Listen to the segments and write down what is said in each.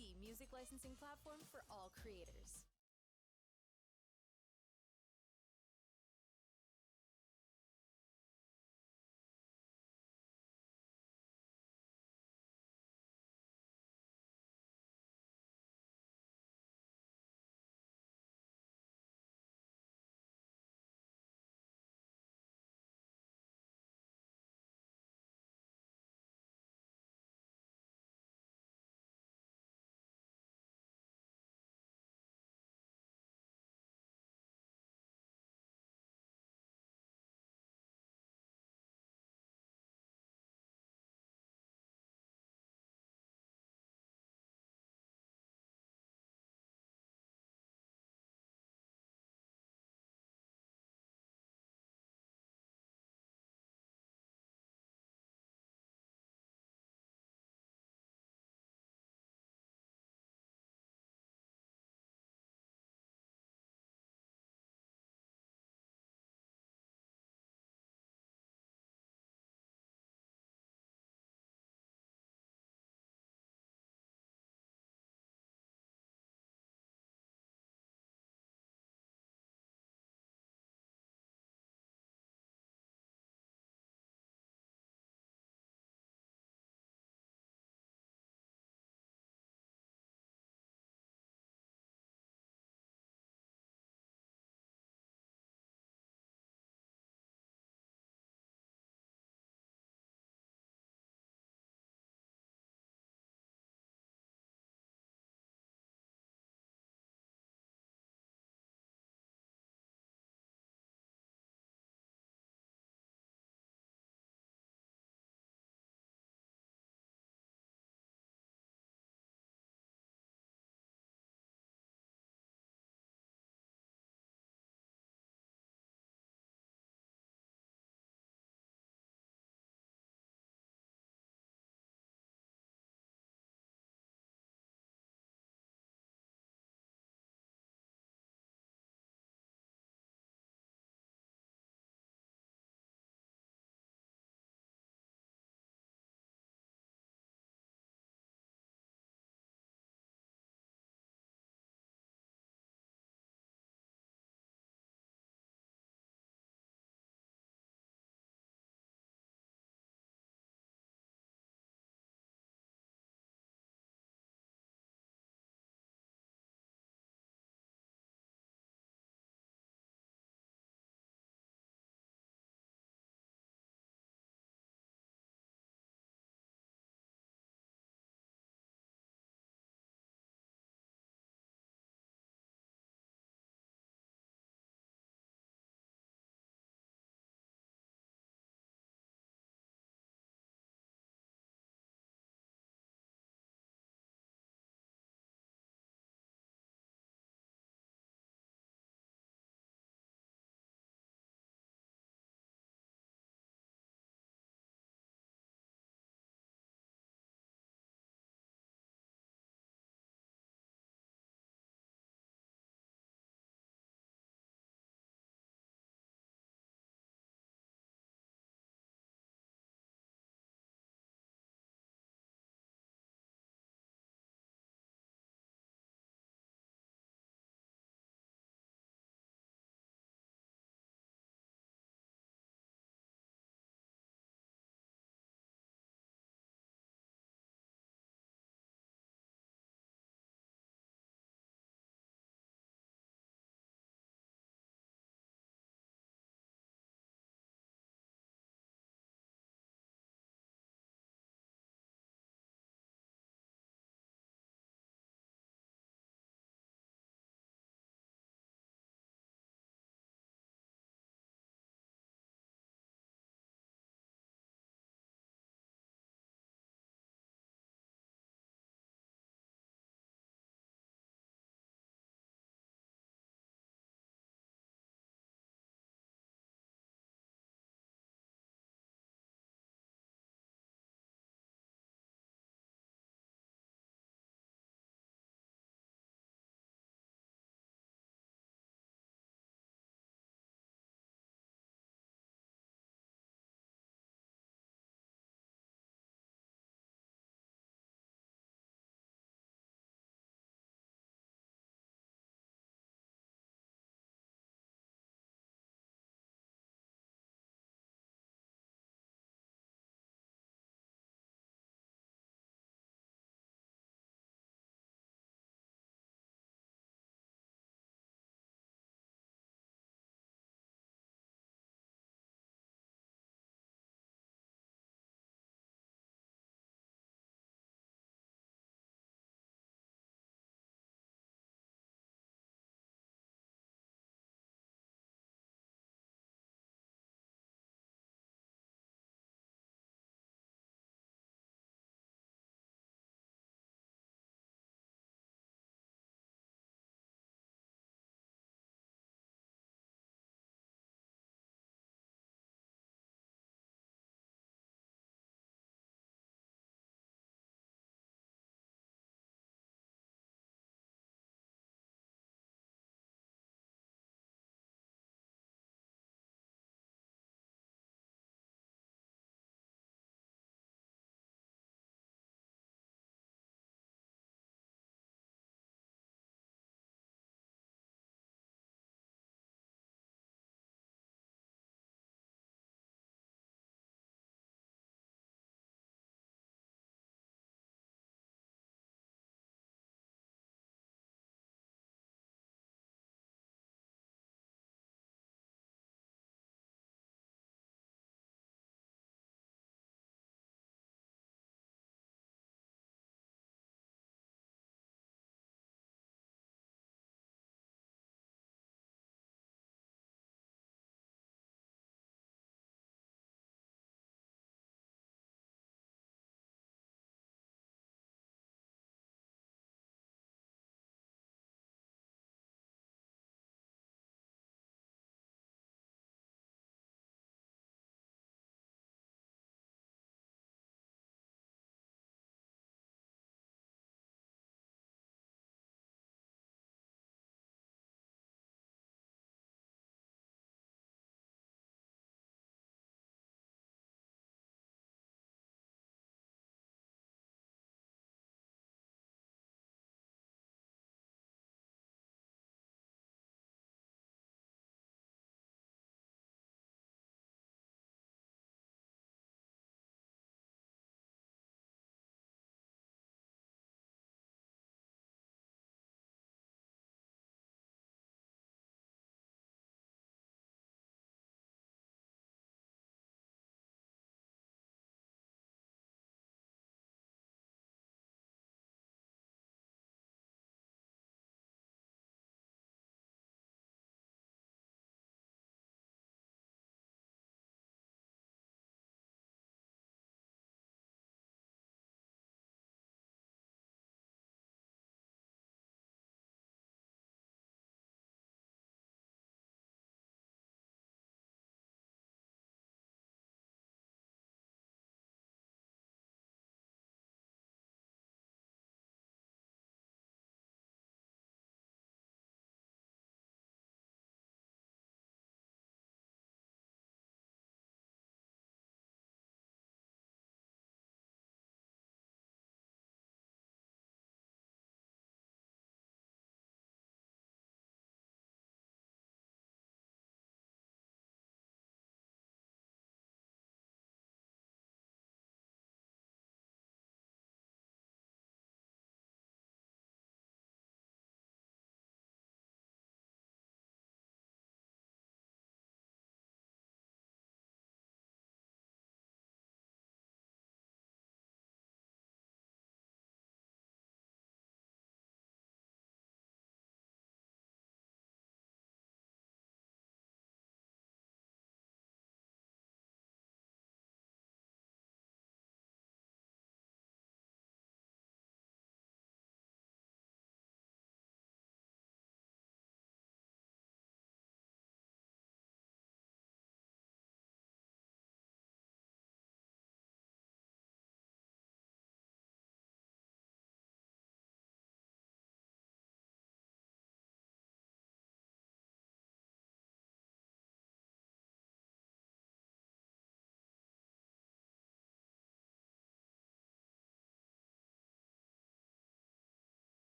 the music licensing platform for all creators.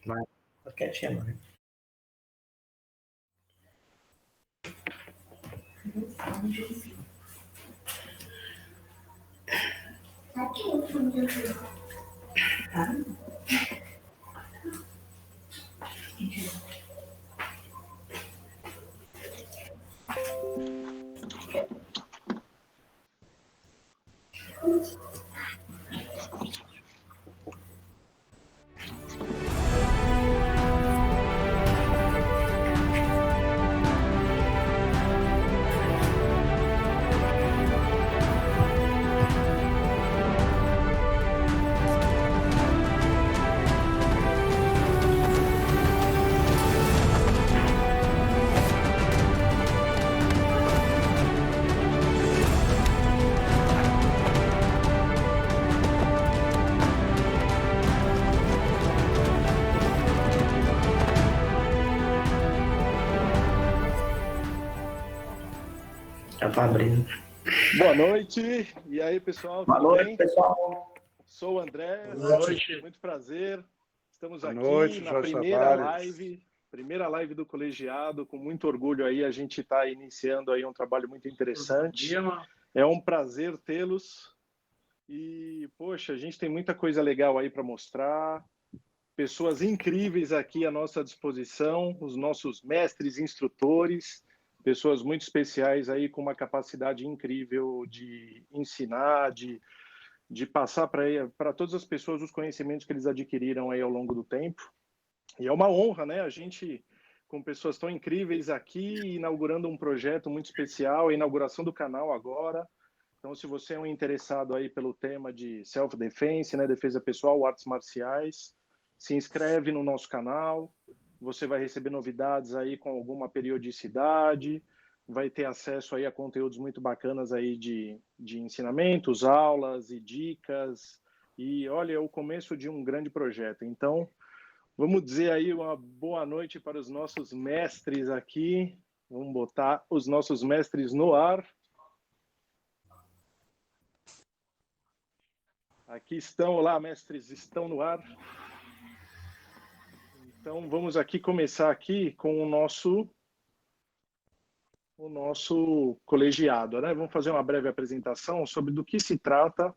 Vai. Tá quietinha, mano. Já tá abrindo. Boa noite. E aí, pessoal? Boa Tudo noite, bem? pessoal. Sou o André. Boa noite. Muito prazer. Estamos Boa aqui noite, na Jorge primeira live do colegiado. Com muito orgulho aí, a gente está iniciando aí um trabalho muito interessante. É um prazer tê-los. E, poxa, a gente tem muita coisa legal aí para mostrar. Pessoas incríveis aqui à nossa disposição, os nossos mestres, instrutores, pessoas muito especiais aí com uma capacidade incrível de ensinar, de passar para todas as pessoas os conhecimentos que eles adquiriram aí ao longo do tempo. E é uma honra, né? A gente, com pessoas tão incríveis aqui, inaugurando um projeto muito especial, a inauguração do canal agora. Então, se você é um interessado aí pelo tema de self-defense, né, defesa pessoal, artes marciais, se inscreve no nosso canal. Você vai receber novidades aí com alguma periodicidade, vai ter acesso aí a conteúdos muito bacanas aí de ensinamentos, aulas e dicas. E olha, é o começo de um grande projeto. Então, vamos dizer aí uma boa noite para os nossos mestres aqui. Vamos botar os nossos mestres no ar. Aqui estão, olá, mestres, estão no ar. Então, vamos aqui começar aqui com o nosso colegiado, né? Vamos fazer uma breve apresentação sobre do que se trata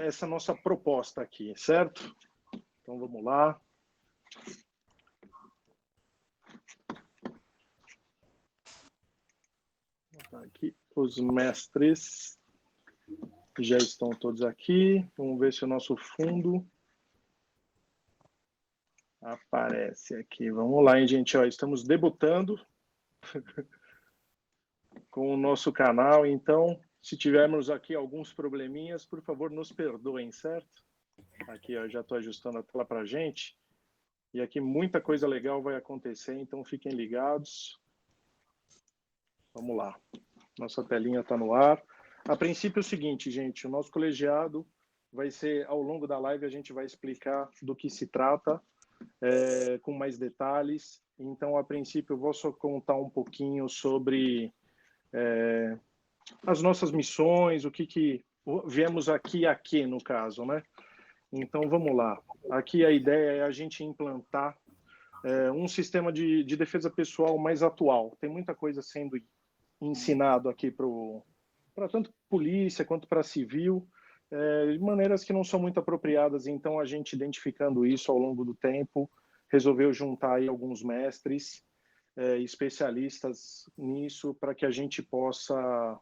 essa nossa proposta aqui, certo? Então, vamos lá. Aqui, os mestres já estão todos aqui. Vamos ver se o nosso fundo aparece aqui. Vamos lá, hein, gente? Ó, estamos debutando com o nosso canal, então, se tivermos aqui alguns probleminhas, por favor, nos perdoem, certo? Aqui, ó, já estou ajustando a tela para a gente. E aqui muita coisa legal vai acontecer, então fiquem ligados. Vamos lá. Nossa telinha está no ar. A princípio é o seguinte, gente, o nosso colegiado vai ser, ao longo da live, a gente vai explicar do que se trata, com mais detalhes. Então, a princípio, eu vou só contar um pouquinho sobre as nossas missões, o que viemos aqui, no caso, né? Então, vamos lá. Aqui a ideia é a gente implantar um sistema de defesa pessoal mais atual. Tem muita coisa sendo ensinado aqui para tanto polícia quanto para civil, de maneiras que não são muito apropriadas. Então, a gente, identificando isso ao longo do tempo, resolveu juntar aí alguns mestres, especialistas nisso, para que a gente possa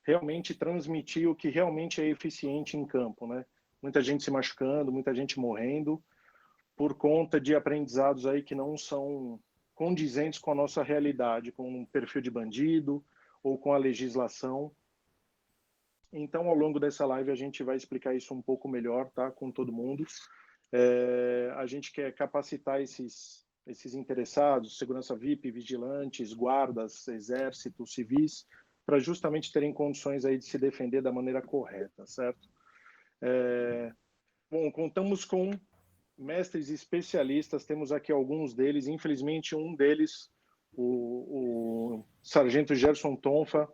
realmente transmitir o que realmente é eficiente em campo, né? Muita gente se machucando, muita gente morrendo, por conta de aprendizados aí que não são condizentes com a nossa realidade, com o perfil de bandido ou com a legislação. Então, ao longo dessa live, a gente vai explicar isso um pouco melhor, tá? Com todo mundo. A gente quer capacitar esses interessados, segurança VIP, vigilantes, guardas, exército, civis, para justamente terem condições aí de se defender da maneira correta, certo? Bom, contamos com mestres especialistas, temos aqui alguns deles, infelizmente um deles, o sargento Gerson Tonfa,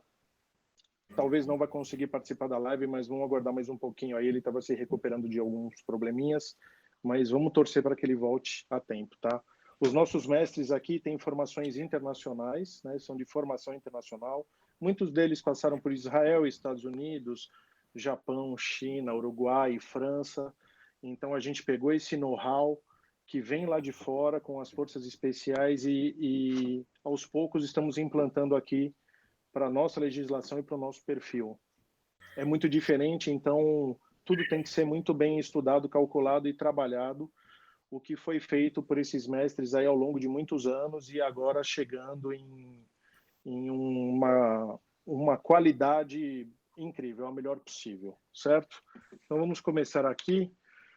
talvez não vai conseguir participar da live, mas vamos aguardar mais um pouquinho aí, ele estava se recuperando de alguns probleminhas. mas vamos torcer para que ele volte a tempo, tá? Os nossos mestres aqui têm formações internacionais, né? São de formação internacional. Muitos deles passaram por Israel, Estados Unidos, Japão, China, Uruguai, França. Então a gente pegou esse know-how que vem lá de fora com as forças especiais e aos poucos estamos implantando aqui para a nossa legislação e para o nosso perfil. É muito diferente, então tudo tem que ser muito bem estudado, calculado e trabalhado, o que foi feito por esses mestres aí ao longo de muitos anos e agora chegando em uma qualidade incrível, a melhor possível, certo? Então vamos começar aqui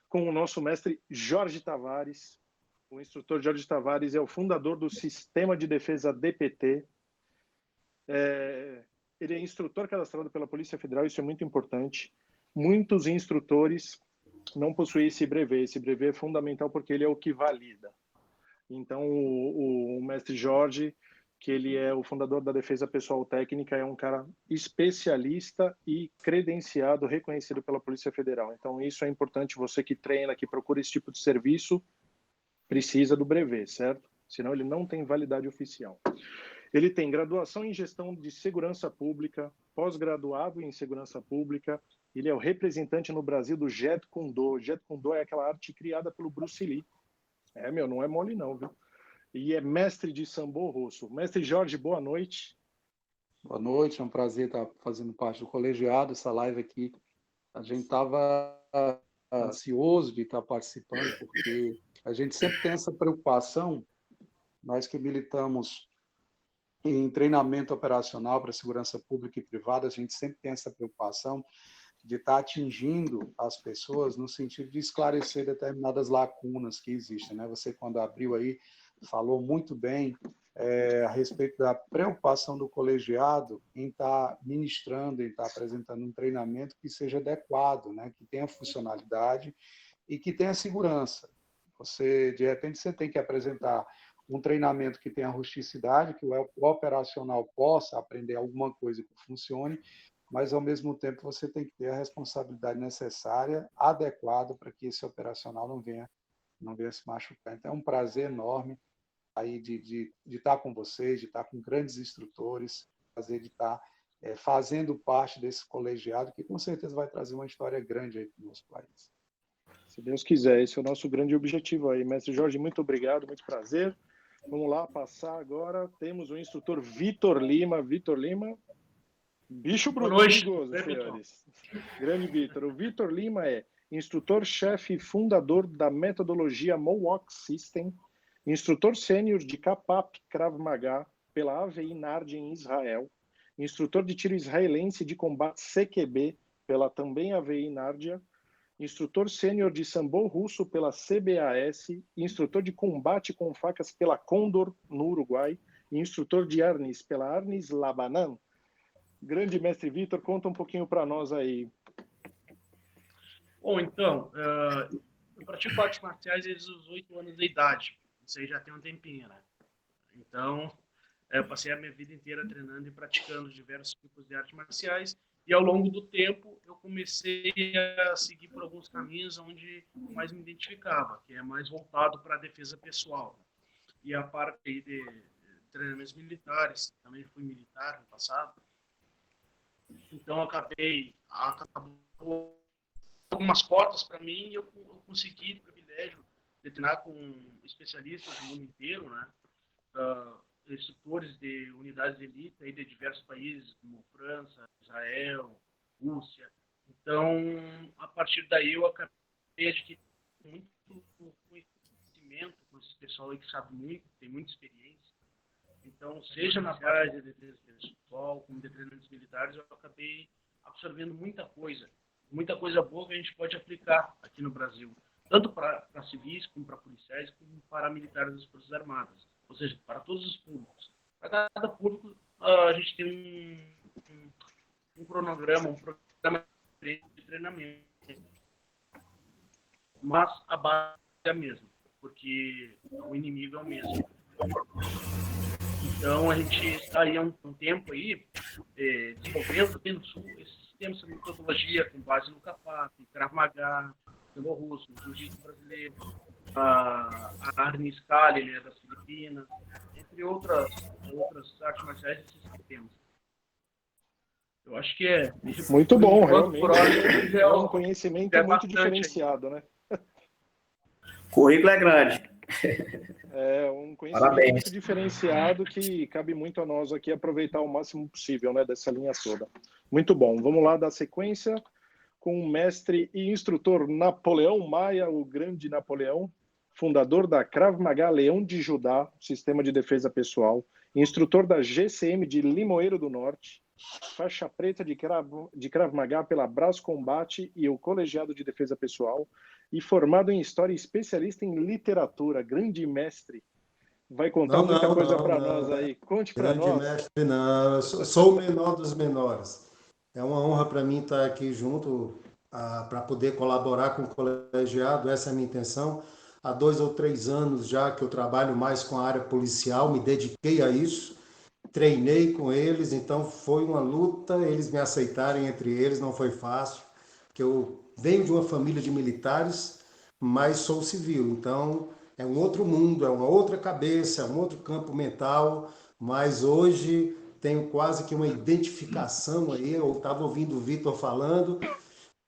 com o nosso mestre Jorge Tavares. O instrutor Jorge Tavares é o fundador do Sistema de Defesa DPT. Ele é instrutor cadastrado pela Polícia Federal, isso é muito importante. Muitos instrutores não possuem esse brevet. Esse brevet é fundamental porque ele é o que valida. Então, o mestre Jorge, que ele é o fundador da Defesa Pessoal Técnica, é um cara especialista e credenciado, reconhecido pela Polícia Federal. Então, isso é importante. Você que treina, que procura esse tipo de serviço, precisa do brevet, certo? Senão ele não tem validade oficial. Ele tem graduação em Gestão de Segurança Pública, pós-graduado em Segurança Pública. Ele é o representante no Brasil do Jeet Kune Do. Jeet Kune Do é aquela arte criada pelo Bruce Lee. Não é mole não, viu? E é mestre de Sambo russo. Mestre Jorge, boa noite. Boa noite, é um prazer estar fazendo parte do colegiado, essa live aqui. A gente estava ansioso de estar participando, porque a gente sempre tem essa preocupação, nós que militamos em treinamento operacional para segurança pública e privada, a gente sempre tem essa preocupação de estar atingindo as pessoas no sentido de esclarecer determinadas lacunas que existem, né? Você, quando abriu aí, falou muito bem a respeito da preocupação do colegiado em estar ministrando, em estar apresentando um treinamento que seja adequado, né? Que tenha funcionalidade e que tenha segurança. De repente, você tem que apresentar um treinamento que tenha rusticidade, que o operacional possa aprender alguma coisa que funcione, mas, ao mesmo tempo, você tem que ter a responsabilidade necessária, adequada, para que esse operacional não venha se machucar. Então, é um prazer enorme aí de estar com vocês, de estar com grandes instrutores, prazer de estar fazendo parte desse colegiado, que com certeza vai trazer uma história grande aí para o nosso país. Se Deus quiser, esse é o nosso grande objetivo aí. Mestre Jorge, muito obrigado, muito prazer. Vamos lá, passar agora. Temos o instrutor Vitor Lima. Vitor Lima, bicho perigoso, senhores. Grande Vitor. O Vitor Lima é instrutor-chefe e fundador da metodologia Mohawk System, instrutor sênior de Kapap Krav Maga pela AVI Nard em Israel, instrutor de tiro israelense de combate CQB pela também AVI Nardia, instrutor sênior de Sambo russo pela CBAS, instrutor de combate com facas pela Condor, no Uruguai, e instrutor de arnis pela Arnis Labanan. Grande mestre Vitor, conta um pouquinho para nós aí. Bom, então, eu pratico artes marciais desde os 8 anos de idade. Isso aí já tem um tempinho, né? Então, eu passei a minha vida inteira treinando e praticando diversos tipos de artes marciais. E ao longo do tempo, eu comecei a seguir por alguns caminhos onde mais me identificava, que é mais voltado para a defesa pessoal. E a parte de treinamentos militares, também fui militar no passado. Então, acabou algumas portas para mim e eu consegui o privilégio de treinar com especialistas do mundo inteiro, né? Instrutores de unidades de elite aí de diversos países, como França, Israel, Rússia. Então, a partir daí, eu acabei adquirindo muito conhecimento com esse pessoal aí que sabe muito, tem muita experiência. Então, seja na área de defesa pessoal, como de treinamentos militares, eu acabei absorvendo muita coisa boa que a gente pode aplicar aqui no Brasil, tanto para civis, como para policiais, como para militares das Forças Armadas. Ou seja, para todos os públicos. Para cada público, a gente tem um cronograma, um programa de treinamento. Mas a base é a mesma, porque o inimigo é o mesmo. Então, a gente está aí há um tempo aí, desenvolvendo aqui no Sul esse sistema, essa metodologia com base no Kapap, Krav Maga, taekwondo russo, o jiu-jitsu brasileiro, a Arne Scali, ele é das Filipinas, entre outras artes marciais e sistemas. Eu acho que é... Muito bom, Enquanto por realmente. hora, É um conhecimento é muito bastante diferenciado, né? O currículo é grande. É um conhecimento Parabéns. muito diferenciado que cabe muito a nós aqui aproveitar o máximo possível, né, dessa linha toda. Muito bom. Vamos lá dar sequência com o mestre e instrutor Napoleão Maia, o grande Napoleão, fundador da Krav Maga Leão de Judá, sistema de defesa pessoal, instrutor da GCM de Limoeiro do Norte, faixa preta de Krav Maga pela Brás Combate e o Colegiado de Defesa Pessoal, e formado em História e especialista em literatura, grande mestre. Vai contar muita coisa para nós aí. Conte para nós. Grande mestre, não. Eu sou o menor dos menores. É uma honra para mim estar aqui junto para poder colaborar com o colegiado. Essa é a minha intenção. Há 2 ou 3 anos já que eu trabalho mais com a área policial, me dediquei a isso, treinei com eles, então foi uma luta, eles me aceitarem entre eles, não foi fácil, porque eu venho de uma família de militares, mas sou civil, então é um outro mundo, é uma outra cabeça, é um outro campo mental, mas hoje tenho quase que uma identificação aí, eu estava ouvindo o Vitor falando,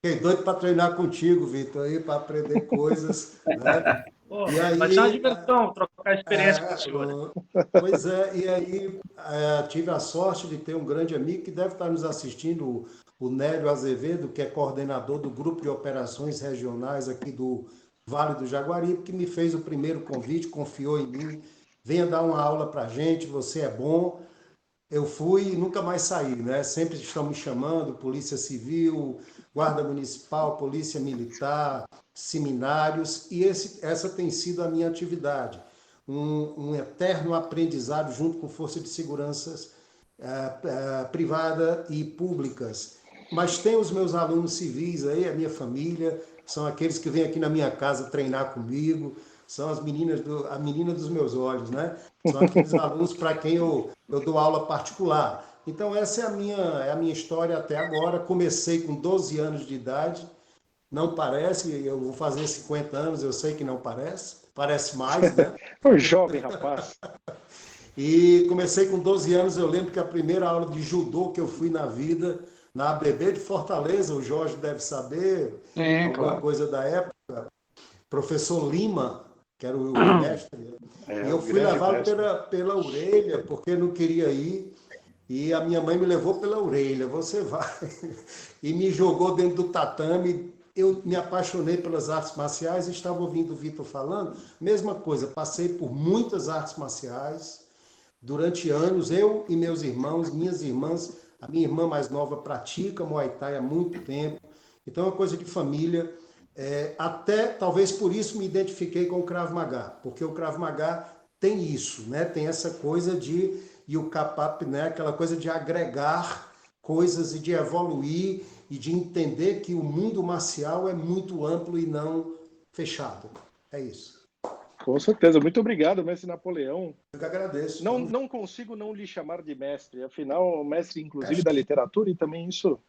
fiquei doido para treinar contigo, Vitor, aí para aprender coisas, né? Pô, E aí, vai ser uma diversão trocar experiência com o senhor. Pois é, e aí tive a sorte de ter um grande amigo que deve estar nos assistindo, o Nélio Azevedo, que é coordenador do Grupo de Operações Regionais aqui do Vale do Jaguaribe, que me fez o primeiro convite, confiou em mim, venha dar uma aula para a gente, você é bom. Eu fui e nunca mais saí, né? Sempre estão me chamando, Polícia Civil, Guarda Municipal, Polícia Militar, seminários, e essa tem sido a minha atividade. Um eterno aprendizado junto com Força de Seguranças privada e públicas. Mas tem os meus alunos civis aí, a minha família, são aqueles que vêm aqui na minha casa treinar comigo, são as meninas a menina dos meus olhos, né? São aqueles alunos para quem eu dou aula particular. Então essa é a minha história até agora. Comecei com 12 anos de idade, não parece, eu vou fazer 50 anos, eu sei que não parece mais, né? Um jovem rapaz. E comecei com 12 anos, eu lembro que a primeira aula de judô que eu fui na vida, na ABB de Fortaleza, o Jorge deve saber, alguma coisa da época, professor Lima, que era o mestre, e eu fui levá-lo pela orelha, porque não queria ir, e a minha mãe me levou pela orelha, você vai, e me jogou dentro do tatame. Eu me apaixonei pelas artes marciais, estava ouvindo o Vitor falando, mesma coisa, passei por muitas artes marciais, durante anos, eu e meus irmãos, minhas irmãs, a minha irmã mais nova pratica Muay Thai há muito tempo, então é uma coisa de família. Até, talvez por isso me identifiquei com o Krav Maga, porque o Krav Maga tem isso, né? Tem essa coisa e o Kapap, né? Aquela coisa de agregar coisas e de evoluir e de entender que o mundo marcial é muito amplo e não fechado. É isso. Com certeza. Muito obrigado, mestre Napoleão. Eu que agradeço. Não consigo não lhe chamar de mestre, afinal, mestre inclusive da literatura, e também isso,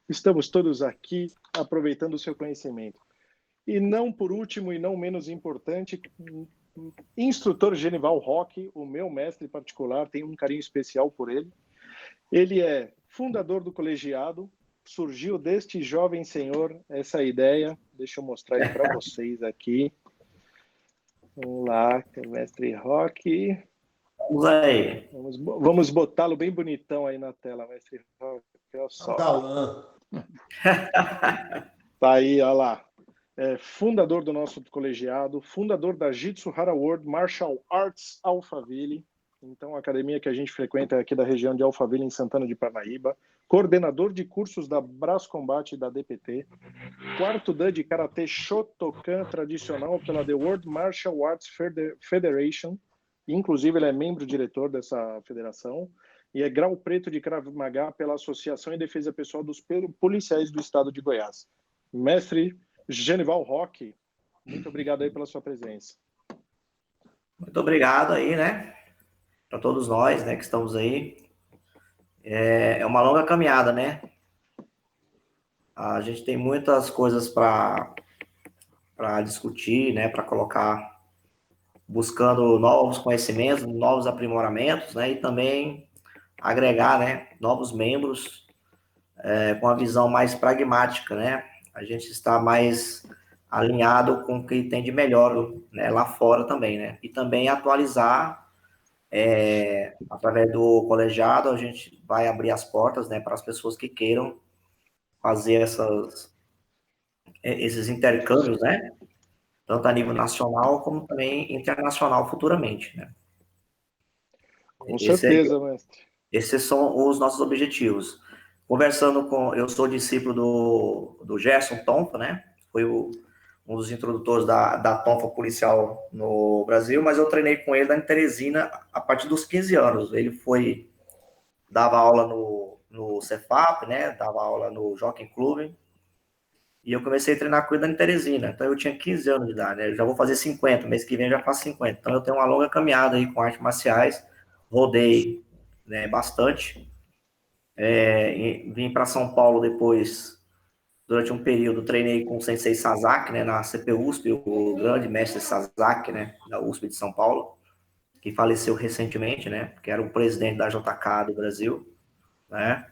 estamos todos aqui aproveitando o seu conhecimento. E não por último e não menos importante, instrutor Genival Roque, o meu mestre particular, tenho um carinho especial por ele. Ele é fundador do colegiado, surgiu deste jovem senhor essa ideia, deixa eu mostrar ele para vocês aqui. Vamos lá, mestre Roque. Vamos aí. Vamos botá-lo bem bonitão aí na tela, mestre Roque. Olha só. Galã. Tá aí, olha lá. Fundador do nosso colegiado, fundador da Jitsu Hara World Martial Arts Alphaville, então a academia que a gente frequenta aqui da região de Alphaville, em Santana de Parnaíba, coordenador de cursos da Brás Combate e da DPT, quarto dan de Karatê Shotokan tradicional pela The World Martial Arts Federation, inclusive ele é membro diretor dessa federação, e é grau preto de Krav Maga pela Associação em Defesa Pessoal dos Policiais do Estado de Goiás. Mestre Genival Roque, muito obrigado aí pela sua presença. Muito obrigado aí, né? Para todos nós, né, que estamos aí. É uma longa caminhada, né? A gente tem muitas coisas para para discutir, né, para colocar, buscando novos conhecimentos, novos aprimoramentos, né, e também agregar, né, novos membros com a visão mais pragmática, né? A gente está mais alinhado com o que tem de melhor, né, lá fora também, né? E também atualizar, através do colegiado, a gente vai abrir as portas, né, para as pessoas que queiram fazer esses intercâmbios, né? Tanto a nível nacional como também internacional futuramente, né? Com certeza, mestre. Esses são os nossos objetivos. Conversando com... Eu sou discípulo do Gerson Tonfa, né? Foi um dos introdutores da Tonfa policial no Brasil, mas eu treinei com ele na Teresina a partir dos 15 anos. Ele dava aula no Cefap, né? Dava aula no Jockey Club. E eu comecei a treinar com ele na Teresina. Então eu tinha 15 anos de idade, né? Eu já vou fazer 50, mês que vem eu já faço 50. Então eu tenho uma longa caminhada aí com artes marciais. Rodei, né, bastante. Vim para São Paulo depois, durante um período, treinei com o Sensei Sasaki, né, na CPUSP, o grande mestre Sasaki, né, da USP de São Paulo, que faleceu recentemente, né, que era o presidente da JK do Brasil, né,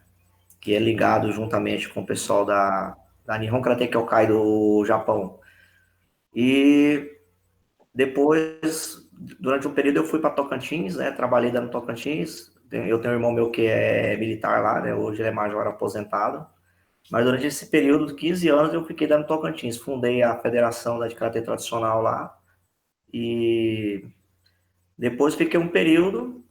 que é ligado juntamente com o pessoal da Nihon Karate Kyokai do Japão. E depois, durante um período, eu fui para Tocantins, né, trabalhei dando Tocantins. Eu tenho um irmão meu que é militar lá, né? Hoje ele é major aposentado. Mas durante esse período de 15 anos eu fiquei dando Tocantins. Fundei a Federação da de Karatê Tradicional lá. E depois fiquei um período,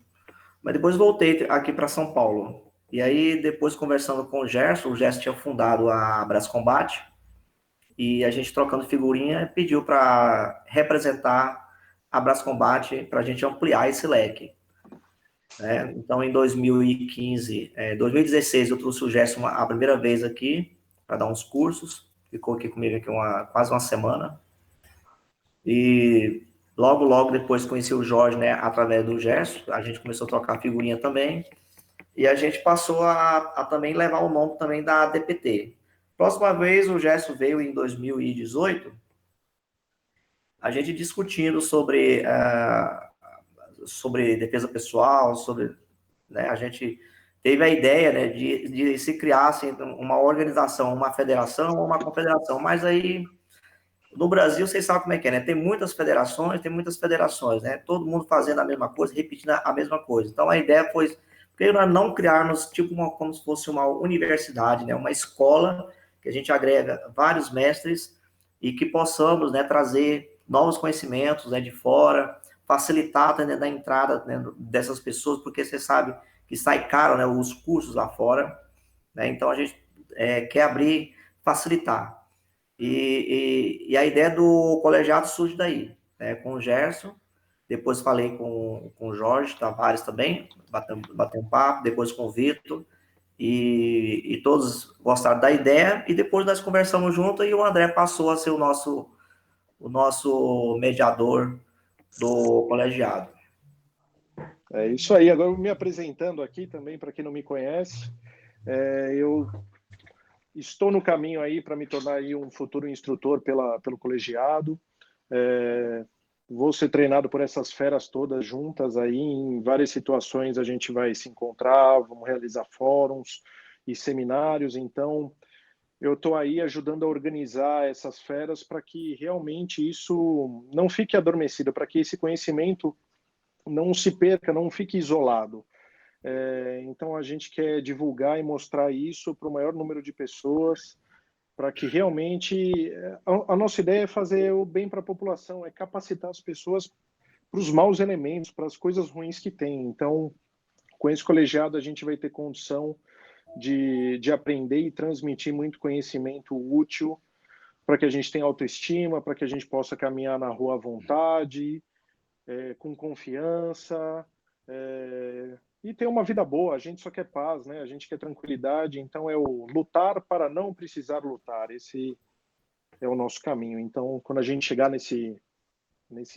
mas depois voltei aqui para São Paulo. E aí, depois conversando com o Gerson tinha fundado a Brascombate. E a gente trocando figurinha, pediu para representar a Brascombate para a gente ampliar esse leque. Então, em 2016, eu trouxe o Gerson a primeira vez aqui, para dar uns cursos, ficou aqui comigo aqui quase uma semana, e logo depois conheci o Jorge, né, através do Gerson, a gente começou a trocar figurinha também, e a gente passou a também levar o nome também da DPT. Próxima vez, o Gerson veio em 2018, a gente discutindo sobre defesa pessoal, né, a gente teve a ideia, né, de se criar assim, uma organização, uma federação ou uma confederação, mas aí no Brasil vocês sabem como é que é, né? Tem muitas federações, né? Todo mundo fazendo a mesma coisa, repetindo a mesma coisa. Então a ideia foi que nós não criarmos tipo como se fosse uma universidade, né? Uma escola que a gente agrega vários mestres e que possamos, né, trazer novos conhecimentos, né, de fora, facilitar, né, a entrada, né, dessas pessoas, porque você sabe que sai caro, né, os cursos lá fora, né? Então a gente quer abrir, facilitar. E a ideia do colegiado surge daí, né, com o Gerson, depois falei com o Jorge Tavares também, bateu um papo, depois com o Vitor, e todos gostaram da ideia, e depois nós conversamos junto, e o André passou a ser o nosso mediador do colegiado. É isso aí. Agora, me apresentando aqui também, para quem não me conhece, eu estou no caminho aí para me tornar aí um futuro instrutor pelo colegiado. Vou ser treinado por essas feras todas juntas aí. Em várias situações a gente vai se encontrar, vamos realizar fóruns e seminários. Então, eu estou aí ajudando a organizar essas feras para que realmente isso não fique adormecido, para que esse conhecimento não se perca, não fique isolado. Então, a gente quer divulgar e mostrar isso para o maior número de pessoas, para que realmente... A nossa ideia é fazer o bem para a população, é capacitar as pessoas para os maus elementos, para as coisas ruins que tem. Então, com esse colegiado, a gente vai ter condição de aprender e transmitir muito conhecimento útil para que a gente tenha autoestima, para que a gente possa caminhar na rua à vontade, com confiança, e ter uma vida boa. A gente só quer paz, né? A gente quer tranquilidade, então é o lutar para não precisar lutar. Esse é o nosso caminho. Então, quando a gente chegar nesse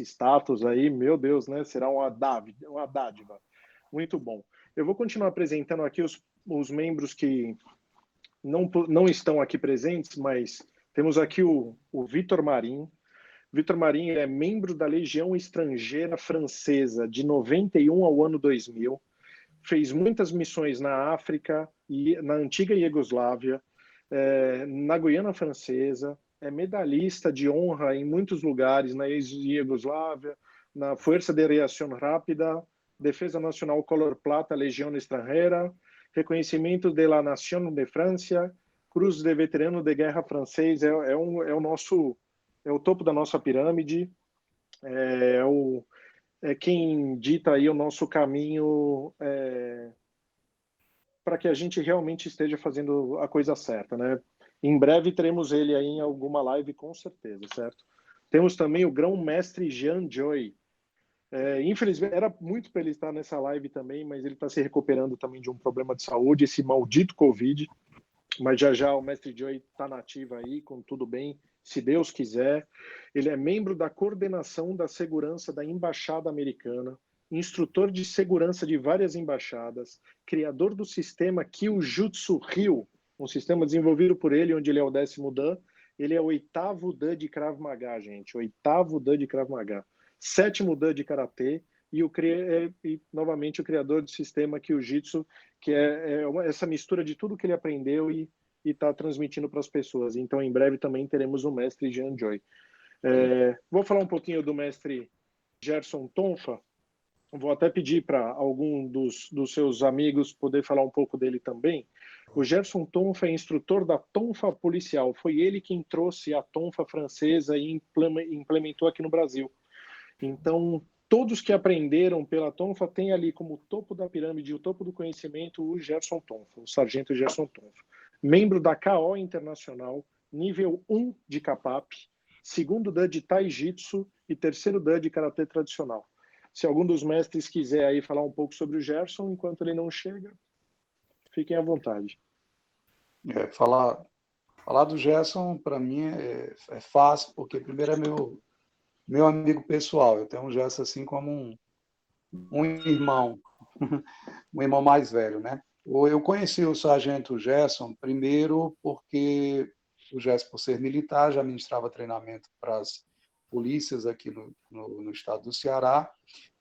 status aí, meu Deus, né? Será uma dádiva. Muito bom. Eu vou continuar apresentando aqui os membros que não estão aqui presentes, mas temos aqui o Vitor Marim. Vitor Marinho é membro da Legião Estrangeira Francesa de 91 ao ano 2000. Fez muitas missões na África e na antiga Iugoslávia, na Guiana Francesa, é medalhista de honra em muitos lugares, na ex-Iugoslávia, na Força de Reação Rápida, Defesa Nacional Color Plata, Legião Estrangeira, reconhecimento de la Nation de França, Cruz de Veterano de Guerra Francês, é o topo da nossa pirâmide, é quem dita aí o nosso caminho para que a gente realmente esteja fazendo a coisa certa, né? Em breve teremos ele aí em alguma live, com certeza, certo? Temos também o grão-mestre Jean Joy. Infelizmente, era muito para ele estar nessa live também, mas ele está se recuperando também de um problema de saúde, esse maldito Covid. Mas já o mestre Joy está nativo aí, com tudo bem, se Deus quiser. Ele é membro da coordenação da segurança da Embaixada Americana, instrutor de segurança de várias embaixadas, criador do sistema Kyujutsu Ryu, um sistema desenvolvido por ele, onde ele é o 10º Dan. Ele é o 8º Dan de Krav Maga, gente. 8º Dan de Krav Maga. 7º Dan de Karatê e novamente o criador do sistema Kyujutsu, que é essa mistura de tudo que ele aprendeu e está transmitindo para as pessoas. Então, em breve também teremos o mestre Jean Joy. Vou falar um pouquinho do mestre Gerson Tonfa. Vou até pedir para algum dos seus amigos poder falar um pouco dele também. O Gerson Tonfa é instrutor da Tonfa policial. Foi ele quem trouxe a Tonfa francesa e implementou aqui no Brasil. Então, todos que aprenderam pela Tonfa têm ali como topo da pirâmide, o topo do conhecimento, o Gerson Tonfa, o sargento Gerson Tonfa. Membro da KO Internacional, nível 1 de Kapap, 2º Dan de Taijitsu e 3º Dan de Karatê Tradicional. Se algum dos mestres quiser aí falar um pouco sobre o Gerson, enquanto ele não chega, fiquem à vontade. Falar do Gerson, para mim, é fácil, porque primeiro é meu amigo pessoal. Eu tenho o Gerson assim como um irmão, um irmão mais velho, né? Eu conheci o sargento Gerson primeiro porque o Gerson, por ser militar, já ministrava treinamento para as polícias aqui no estado do Ceará,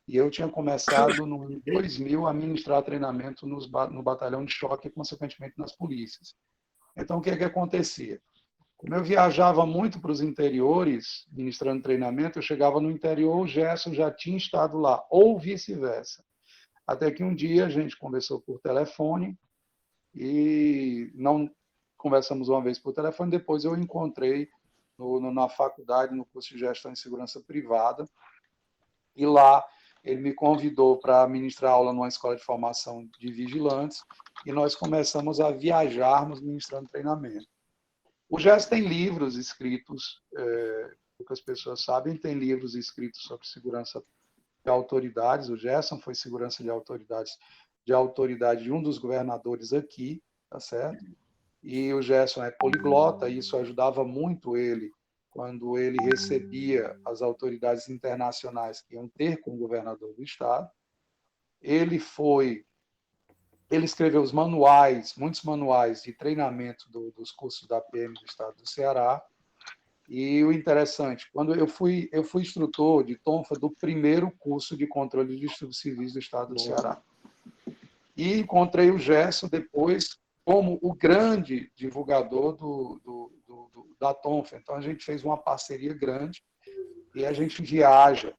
e eu tinha começado no 2000 a ministrar treinamento no batalhão de choque e, consequentemente, nas polícias. Então, o que acontecia? Como eu viajava muito para os interiores, ministrando treinamento, eu chegava no interior, o Gerson já tinha estado lá, ou vice-versa. Até que um dia a gente conversou por telefone, e não conversamos uma vez por telefone, depois eu encontrei na faculdade, no curso de Gestão em Segurança Privada, e lá ele me convidou para ministrar aula numa escola de formação de vigilantes, e nós começamos a viajarmos ministrando treinamento. O Gerson tem livros escritos, poucas pessoas sabem, tem livros escritos sobre segurança de autoridades. O Gerson foi segurança de autoridade de um dos governadores aqui, tá certo? E o Gerson é poliglota, e isso ajudava muito ele quando ele recebia as autoridades internacionais que iam ter com o governador do estado. Ele escreveu os manuais, muitos manuais de treinamento dos cursos da PM do estado do Ceará. E o interessante, quando eu fui instrutor de Tonfa do primeiro curso de controle de distúrbios civis do estado do Ceará. E encontrei o Gerson depois como o grande divulgador da Tonfa. Então, a gente fez uma parceria grande e a gente viaja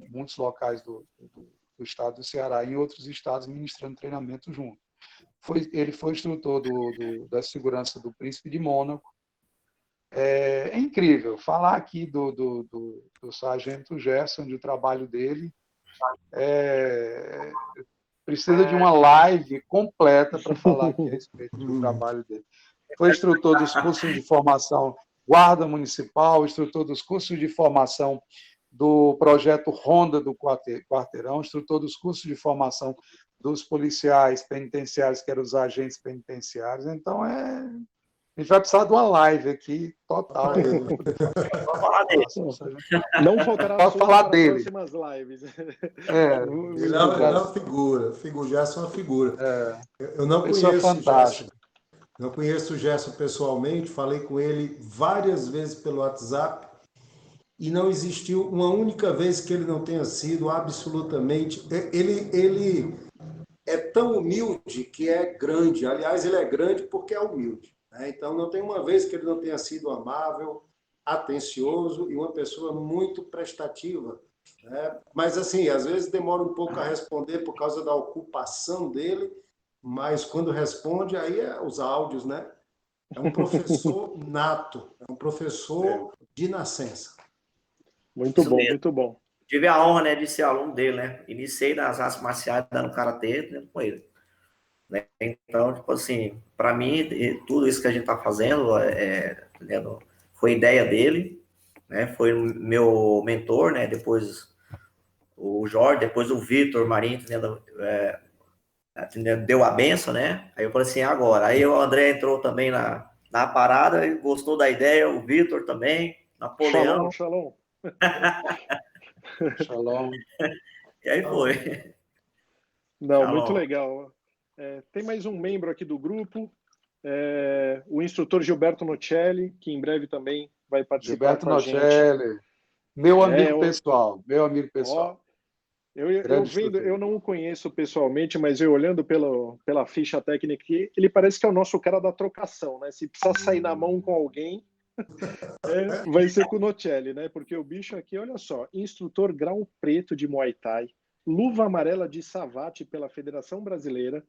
muitos locais do estado do Ceará e em outros estados ministrando treinamento junto. Ele foi instrutor da segurança do Príncipe de Mônaco. É incrível falar aqui do sargento Gerson, do trabalho dele. Precisa de uma live completa para falar aqui a respeito do trabalho dele. Foi instrutor dos cursos de formação Guarda Municipal, instrutor dos cursos de formação do projeto Ronda do Quarteirão, instrutor dos cursos de formação dos policiais penitenciários, que eram os agentes penitenciários. Então, a gente vai precisar de uma live aqui, total. Vamos falar dele. Não faltará para falar dele. Próximas lives. Ele é uma figura. O Gerson é uma figura. Eu não conheço fantástico. Não conheço o Gerson pessoalmente, falei com ele várias vezes pelo WhatsApp e não existiu uma única vez que ele não tenha sido absolutamente... Ele é tão humilde que é grande. Aliás, ele é grande porque é humilde, né? Então, não tem uma vez que ele não tenha sido amável, atencioso e uma pessoa muito prestativa, né? Mas, assim, às vezes demora um pouco a responder por causa da ocupação dele, mas quando responde, aí é os áudios, né? É um professor nato, é um professor de nascença. Muito Isso bom, mesmo. muito bom. Tive a honra, né, de ser aluno dele, né? Iniciei nas artes marciais dando karatê, né, com ele, né? Então, tipo assim, para mim, tudo isso que a gente tá fazendo foi ideia dele, né? Foi meu mentor, né? Depois o Jorge, depois o Vitor Marinho, deu a benção, né? Aí eu falei assim, agora. Aí o André entrou também na parada, e gostou da ideia, o Vitor também, Napoleão. Shalom. Shalom. E aí foi. Não, Shalom. muito legal. Tem mais um membro aqui do grupo, o instrutor Gilberto Nocelli, que em breve também vai participar Gilberto com a gente. Nocelli, meu amigo pessoal. Eu não o conheço pessoalmente, mas eu olhando pela ficha técnica, ele parece que é o nosso cara da trocação, né? Se precisar sair na mão com alguém, vai ser com o Nocelli, né? Porque o bicho aqui, olha só, instrutor grau preto de Muay Thai, luva amarela de Savate pela Federação Brasileira,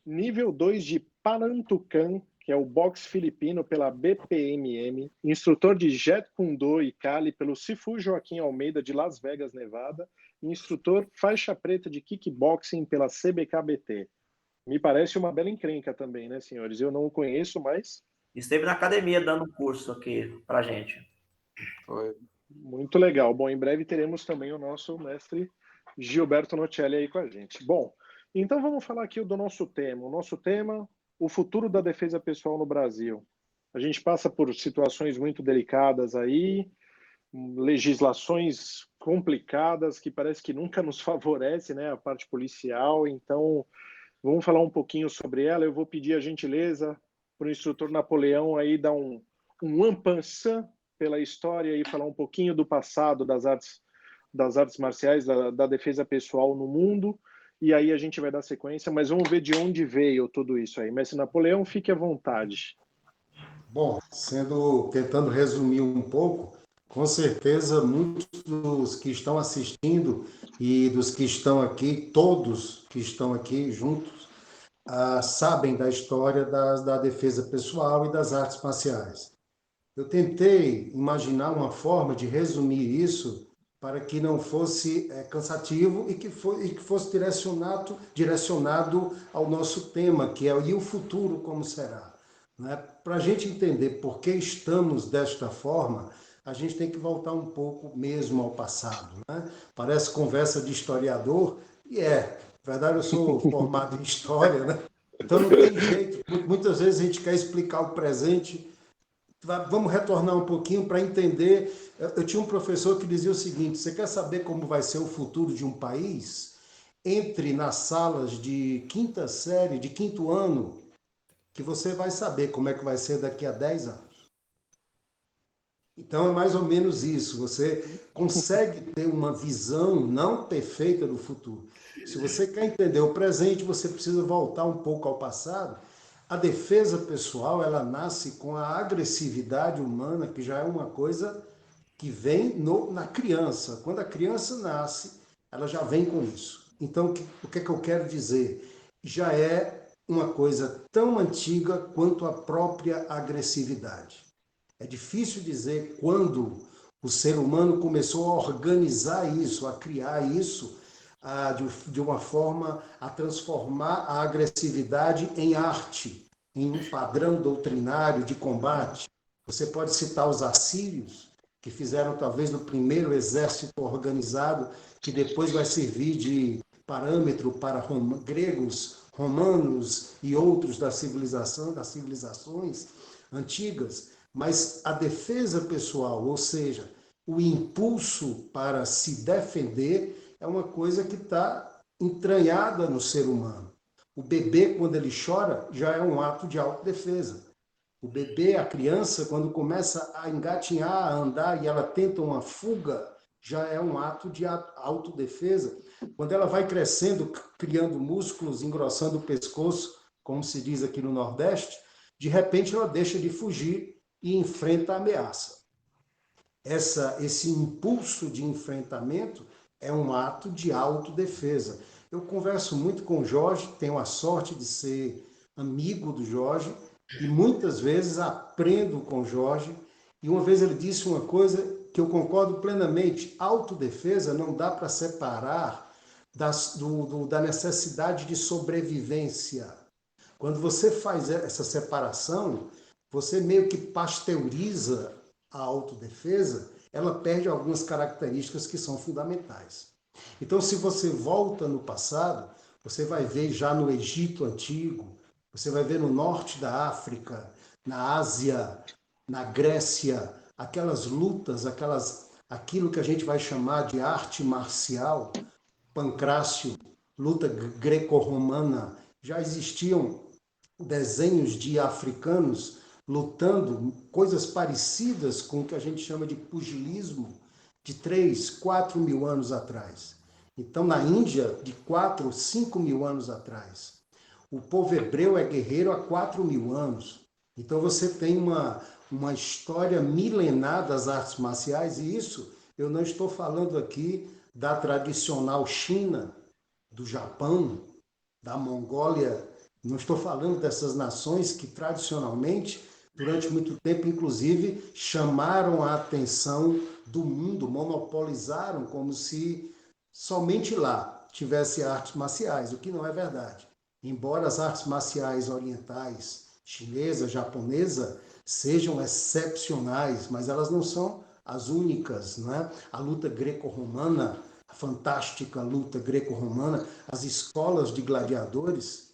nível 2 de Panantucan, que é o boxe filipino pela BPMM, instrutor de Jeet Kune Do e Kali pelo Sifu Joaquim Almeida de Las Vegas, Nevada, e instrutor faixa preta de kickboxing pela CBKBT. Me parece uma bela encrenca também, né, senhores? Eu não o conheço, mas... Esteve na academia dando um curso aqui pra gente. Foi. Muito legal. Bom, em breve teremos também o nosso mestre Gilberto Nocelli aí com a gente. Bom, então vamos falar aqui do nosso tema. O nosso tema, o futuro da defesa pessoal no Brasil. A gente passa por situações muito delicadas aí, legislações complicadas que parece que nunca nos favorece, né, a parte policial. Então, vamos falar um pouquinho sobre ela. Eu vou pedir a gentileza para o instrutor Napoleão aí dar um en passant pela história e falar um pouquinho do passado das artes marciais, da defesa pessoal no mundo, e aí a gente vai dar sequência, mas vamos ver de onde veio tudo isso aí. Mestre Napoleão, fique à vontade. Bom, tentando resumir um pouco, com certeza muitos dos que estão assistindo e dos que estão aqui, todos que estão aqui juntos, sabem da história da defesa pessoal e das artes marciais. Eu tentei imaginar uma forma de resumir isso para que não fosse cansativo e que fosse direcionado ao nosso tema, que é e o futuro como será. Né? Para a gente entender por que estamos desta forma, a gente tem que voltar um pouco mesmo ao passado. Né? Parece conversa de historiador, e na verdade eu sou formado em história, né? Então não tem jeito. Muitas vezes a gente quer explicar o presente. Vamos retornar um pouquinho para entender. Eu tinha um professor que dizia o seguinte: você quer saber como vai ser o futuro de um país? Entre nas salas de quinta série, de quinto ano, que você vai saber como é que vai ser daqui a 10 anos. Então é mais ou menos isso. Você consegue ter uma visão não perfeita do futuro. Se você quer entender o presente, você precisa voltar um pouco ao passado. A defesa pessoal, ela nasce com a agressividade humana, que já é uma coisa que vem na criança. Quando a criança nasce, ela já vem com isso. Então, o que é que eu quero dizer? Já é uma coisa tão antiga quanto a própria agressividade. É difícil dizer quando o ser humano começou a organizar isso, a criar isso, de uma forma a transformar a agressividade em arte, em um padrão doutrinário de combate. Você pode citar os assírios, que fizeram talvez o primeiro exército organizado, que depois vai servir de parâmetro para gregos, romanos e outros das civilizações antigas. Mas a defesa pessoal, ou seja, o impulso para se defender, é uma coisa que está entranhada no ser humano. O bebê, quando ele chora, já é um ato de autodefesa. O bebê, a criança, quando começa a engatinhar, a andar e ela tenta uma fuga, já é um ato de autodefesa. Quando ela vai crescendo, criando músculos, engrossando o pescoço, como se diz aqui no Nordeste, de repente ela deixa de fugir e enfrenta a ameaça. Esse impulso de enfrentamento é um ato de autodefesa. Eu converso muito com o Jorge, tenho a sorte de ser amigo do Jorge, e muitas vezes aprendo com o Jorge, e uma vez ele disse uma coisa que eu concordo plenamente: autodefesa não dá para separar da necessidade de sobrevivência. Quando você faz essa separação, você meio que pasteuriza a autodefesa, ela perde algumas características que são fundamentais. Então, se você volta no passado, você vai ver já no Egito Antigo, você vai ver no norte da África, na Ásia, na Grécia, aquelas lutas, aquilo que a gente vai chamar de arte marcial, Pancrácio, luta greco-romana, já existiam desenhos de africanos lutando, coisas parecidas com o que a gente chama de pugilismo, de 3, 4 mil anos atrás. Então, na Índia, de 4, 5 mil anos atrás. O povo hebreu é guerreiro há 4 mil anos. Então, você tem uma história milenar das artes marciais, e isso eu não estou falando aqui da tradicional China, do Japão, da Mongólia. Não estou falando dessas nações que tradicionalmente, durante muito tempo, inclusive, chamaram a atenção do mundo, monopolizaram como se somente lá tivesse artes marciais, o que não é verdade. Embora as artes marciais orientais, chinesa, japonesa, sejam excepcionais, mas elas não são as únicas, não é? A luta greco-romana, a fantástica luta greco-romana, as escolas de gladiadores,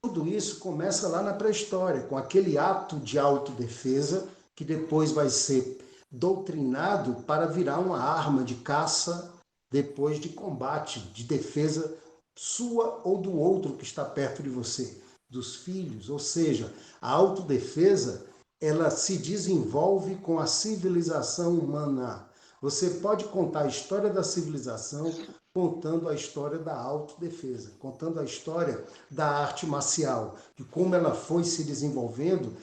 tudo isso começa lá na pré-história, com aquele ato de autodefesa que depois vai ser doutrinado para virar uma arma de caça, depois de combate, de defesa sua ou do outro que está perto de você, dos filhos. Ou seja, a autodefesa, ela se desenvolve com a civilização humana. Você pode contar a história da civilização contando a história da autodefesa, contando a história da arte marcial, de como ela foi se desenvolvendo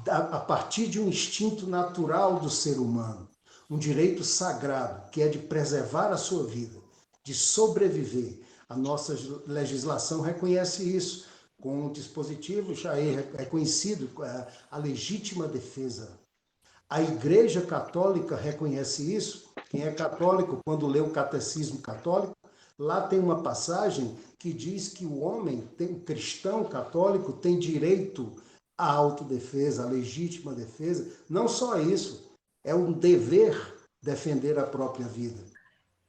a partir de um instinto natural do ser humano, um direito sagrado, que é de preservar a sua vida, de sobreviver. A nossa legislação reconhece isso, com um dispositivo já reconhecido, a legítima defesa. A Igreja Católica reconhece isso. Quem é católico, quando lê o Catecismo Católico, lá tem uma passagem que diz que o homem, o cristão católico, tem direito à autodefesa, à legítima defesa. Não só isso, é um dever defender a própria vida.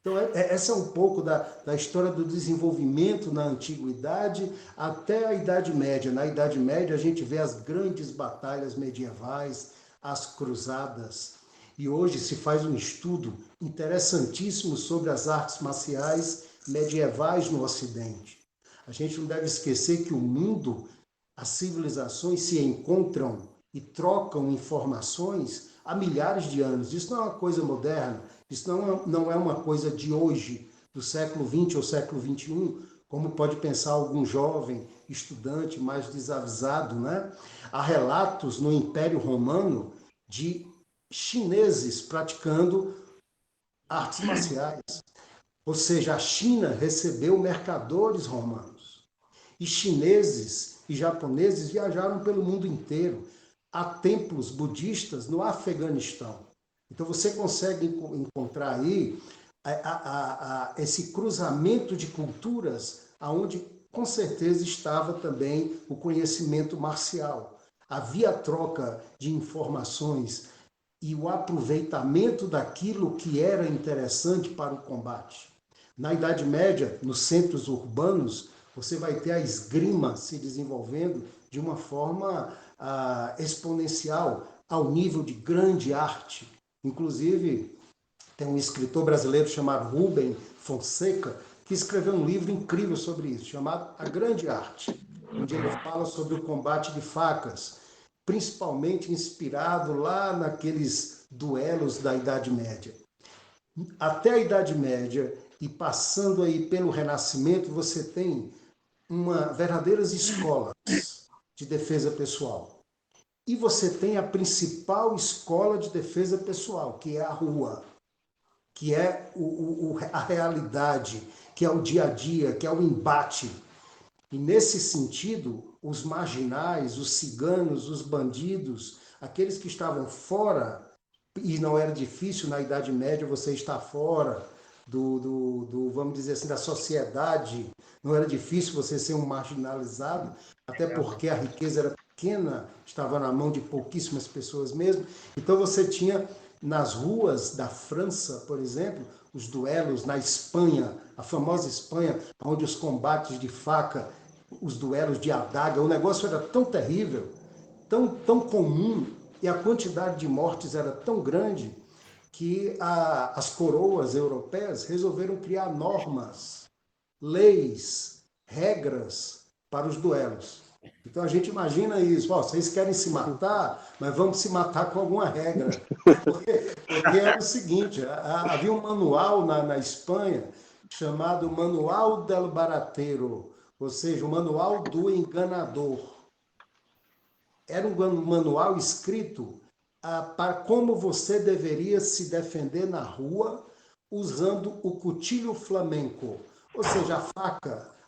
Então, essa é um pouco da história do desenvolvimento na Antiguidade até a Idade Média. Na Idade Média, a gente vê as grandes batalhas medievais, as cruzadas. E hoje se faz um estudo interessantíssimo sobre as artes marciais medievais no Ocidente. A gente não deve esquecer que o mundo, as civilizações se encontram e trocam informações há milhares de anos. Isso não é uma coisa moderna, isso não é uma coisa de hoje, do século XX ou século XXI, como pode pensar algum jovem estudante mais desavisado, né? Há relatos no Império Romano de chineses praticando artes marciais. Ou seja, a China recebeu mercadores romanos. E chineses e japoneses viajaram pelo mundo inteiro. Há templos budistas no Afeganistão. Então você consegue encontrar aí esse cruzamento de culturas, onde com certeza estava também o conhecimento marcial. Havia troca de informações e o aproveitamento daquilo que era interessante para o combate. Na Idade Média, nos centros urbanos, você vai ter a esgrima se desenvolvendo de uma forma exponencial, ao nível de grande arte. Inclusive, tem um escritor brasileiro chamado Rubem Fonseca, que escreveu um livro incrível sobre isso, chamado A Grande Arte, onde ele fala sobre o combate de facas. principalmente inspirado lá naqueles duelos da Idade Média. Até a Idade Média e passando aí pelo Renascimento, você tem verdadeiras escolas de defesa pessoal. E você tem a principal escola de defesa pessoal, que é a rua, que é a realidade, que é o dia a dia, que é o embate. E nesse sentido, os marginais, os ciganos, os bandidos, aqueles que estavam fora, e não era difícil na Idade Média você estar fora vamos dizer assim, da sociedade, não era difícil você ser um marginalizado, até porque a riqueza era pequena, estava na mão de pouquíssimas pessoas mesmo. Então você tinha nas ruas da França, por exemplo, os duelos na Espanha, a famosa Espanha, onde os combates de faca, os duelos de adaga, o negócio era tão terrível, tão comum, e a quantidade de mortes era tão grande que as coroas europeias resolveram criar normas, leis, regras para os duelos. Então a gente imagina isso, vocês querem se matar, mas vamos se matar com alguma regra. Porque era o seguinte, havia um manual na Espanha chamado Manual del Baratero, ou seja, o Manual do Enganador. Era um manual escrito para como você deveria se defender na rua usando o cuchillo flamenco, ou seja,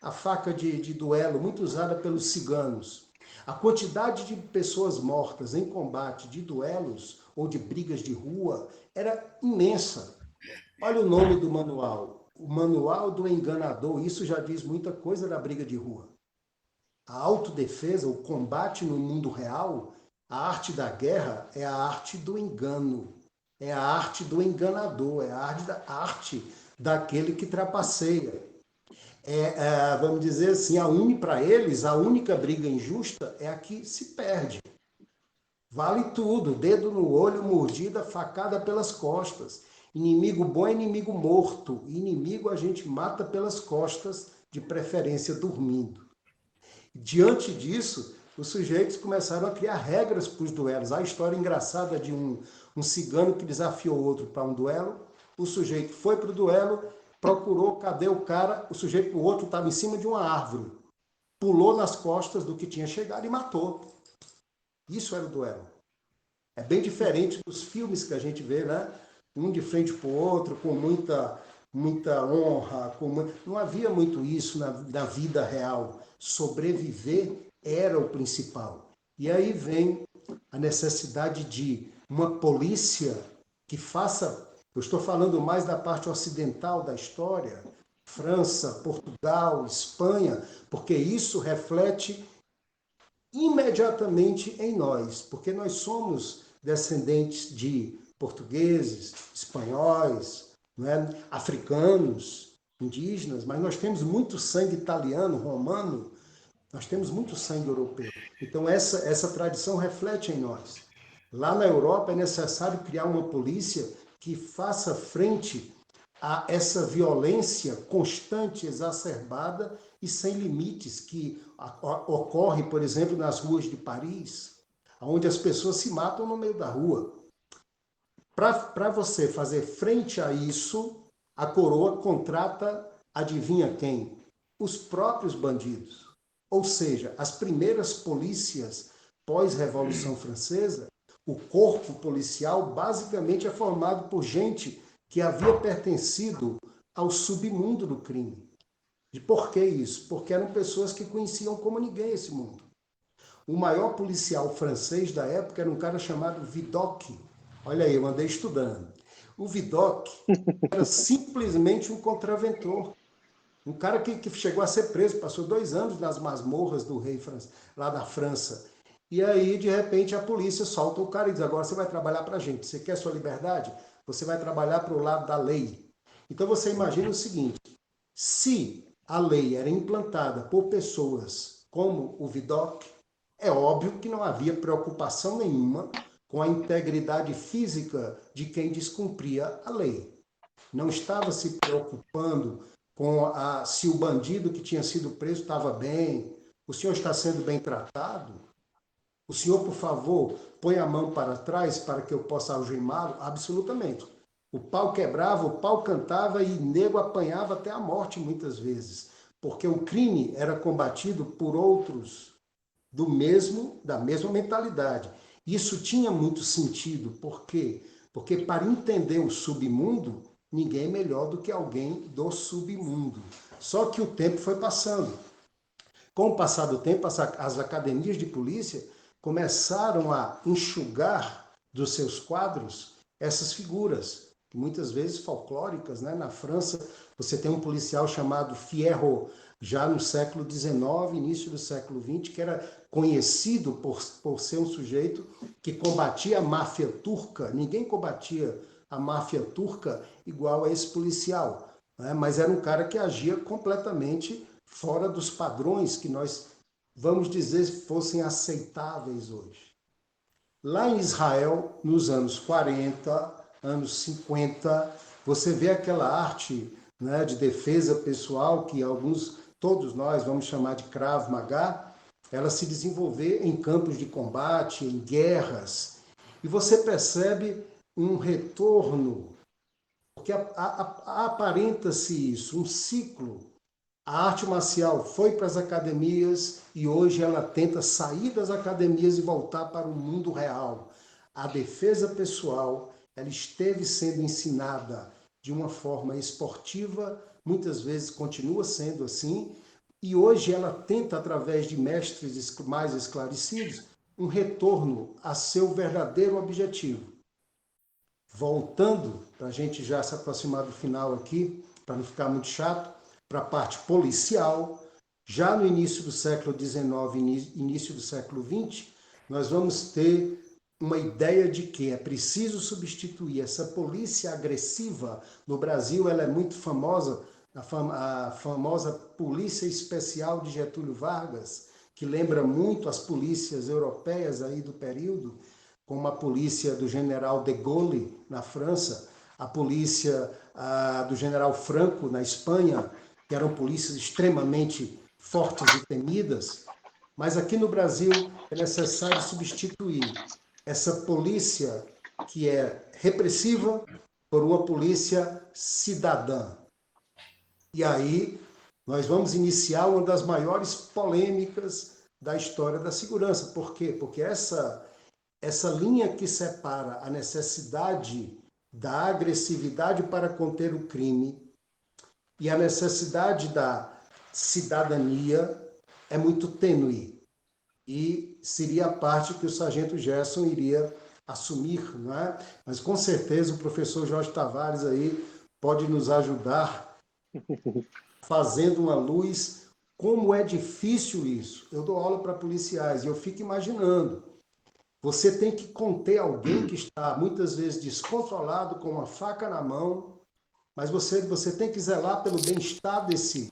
a faca de duelo, muito usada pelos ciganos. A quantidade de pessoas mortas em combate de duelos ou de brigas de rua era imensa. Olha o nome do manual, o Manual do Enganador, isso já diz muita coisa da briga de rua. A autodefesa, o combate no mundo real, a arte da guerra é a arte do engano, é a arte do enganador, é a arte daquele que trapaceia. Vamos dizer assim, para eles, a única briga injusta é a que se perde. Vale tudo, dedo no olho, mordida, facada pelas costas. Inimigo bom é inimigo morto. Inimigo a gente mata pelas costas, de preferência dormindo. Diante disso, os sujeitos começaram a criar regras para os duelos. A história engraçada de um cigano que desafiou outro para um duelo. O sujeito foi para o duelo, procurou, cadê o cara? O sujeito, o outro estava em cima de uma árvore. Pulou nas costas do que tinha chegado e matou. Isso era o duelo. É bem diferente dos filmes que a gente vê, né? Um de frente para o outro, com muita honra. Não havia muito isso na vida real. Sobreviver era o principal. E aí vem a necessidade de uma polícia que faça... Eu estou falando mais da parte ocidental da história, França, Portugal, Espanha, porque isso reflete imediatamente em nós, porque nós somos descendentes de portugueses, espanhóis, africanos, indígenas, mas nós temos muito sangue italiano, romano, nós temos muito sangue europeu. Então essa tradição reflete em nós. Lá na Europa é necessário criar uma polícia que faça frente a essa violência constante, exacerbada e sem limites que ocorre, por exemplo, nas ruas de Paris, onde as pessoas se matam no meio da rua. Para você fazer frente a isso, a coroa contrata, adivinha quem? Os próprios bandidos. Ou seja, as primeiras polícias pós-Revolução Francesa, o corpo policial basicamente é formado por gente que havia pertencido ao submundo do crime. E por que isso? Porque eram pessoas que conheciam como ninguém esse mundo. O maior policial francês da época era um cara chamado Vidocq. Olha aí, eu andei estudando. O Vidocq era simplesmente um contraventor. Um cara que chegou a ser preso, passou 2 anos nas masmorras do rei lá da França. E aí, de repente, a polícia solta o cara e diz, agora você vai trabalhar para a gente. Você quer sua liberdade? Você vai trabalhar para o lado da lei. Então você imagina o seguinte, se a lei era implantada por pessoas como o Vidocq, é óbvio que não havia preocupação nenhuma com a integridade física de quem descumpria a lei. Não estava se preocupando com se o bandido que tinha sido preso estava bem, o senhor está sendo bem tratado. O senhor, por favor, põe a mão para trás para que eu possa algemá-lo? Absolutamente. O pau quebrava, o pau cantava e nego apanhava até a morte muitas vezes, porque o crime era combatido por outros da mesma mentalidade. Isso tinha muito sentido, por quê? Porque para entender o submundo, ninguém é melhor do que alguém do submundo. Só que o tempo foi passando. Com o passar do tempo, as academias de polícia começaram a enxugar dos seus quadros essas figuras, muitas vezes folclóricas, né? Na França, você tem um policial chamado Fierro, já no século XIX, início do século XX, que era conhecido por ser um sujeito que combatia a máfia turca. Ninguém combatia a máfia turca igual a esse policial, né? Mas era um cara que agia completamente fora dos padrões que nós, vamos dizer, fossem aceitáveis hoje. Lá em Israel, nos anos 40, anos 50, você vê aquela arte, né, de defesa pessoal que todos nós vamos chamar de Krav Maga, ela se desenvolver em campos de combate, em guerras. E você percebe um retorno, porque aparenta-se isso, um ciclo. A arte marcial foi para as academias e hoje ela tenta sair das academias e voltar para o mundo real. A defesa pessoal, ela esteve sendo ensinada de uma forma esportiva, muitas vezes continua sendo assim, e hoje ela tenta, através de mestres mais esclarecidos, um retorno a seu verdadeiro objetivo. Voltando, para a gente já se aproximar do final aqui, para não ficar muito chato, para a parte policial, já no início do século XIX, início do século XX, nós vamos ter uma ideia de que é preciso substituir essa polícia agressiva. No Brasil, ela é muito famosa, a famosa Polícia Especial de Getúlio Vargas, que lembra muito as polícias europeias aí do período, como a polícia do general de Gaulle, na França, a polícia do general Franco, na Espanha, que eram polícias extremamente fortes e temidas. Mas aqui no Brasil é necessário substituir essa polícia que é repressiva por uma polícia cidadã. E aí nós vamos iniciar uma das maiores polêmicas da história da segurança. Por quê? Porque essa linha que separa a necessidade da agressividade para conter o crime e a necessidade da cidadania é muito tênue. E seria a parte que o sargento Gerson iria assumir, não é? Mas com certeza o professor Jorge Tavares aí pode nos ajudar fazendo uma luz. Como é difícil isso. Eu dou aula para policiais e eu fico imaginando. Você tem que conter alguém que está muitas vezes descontrolado, com uma faca na mão, mas você tem que zelar pelo bem-estar desse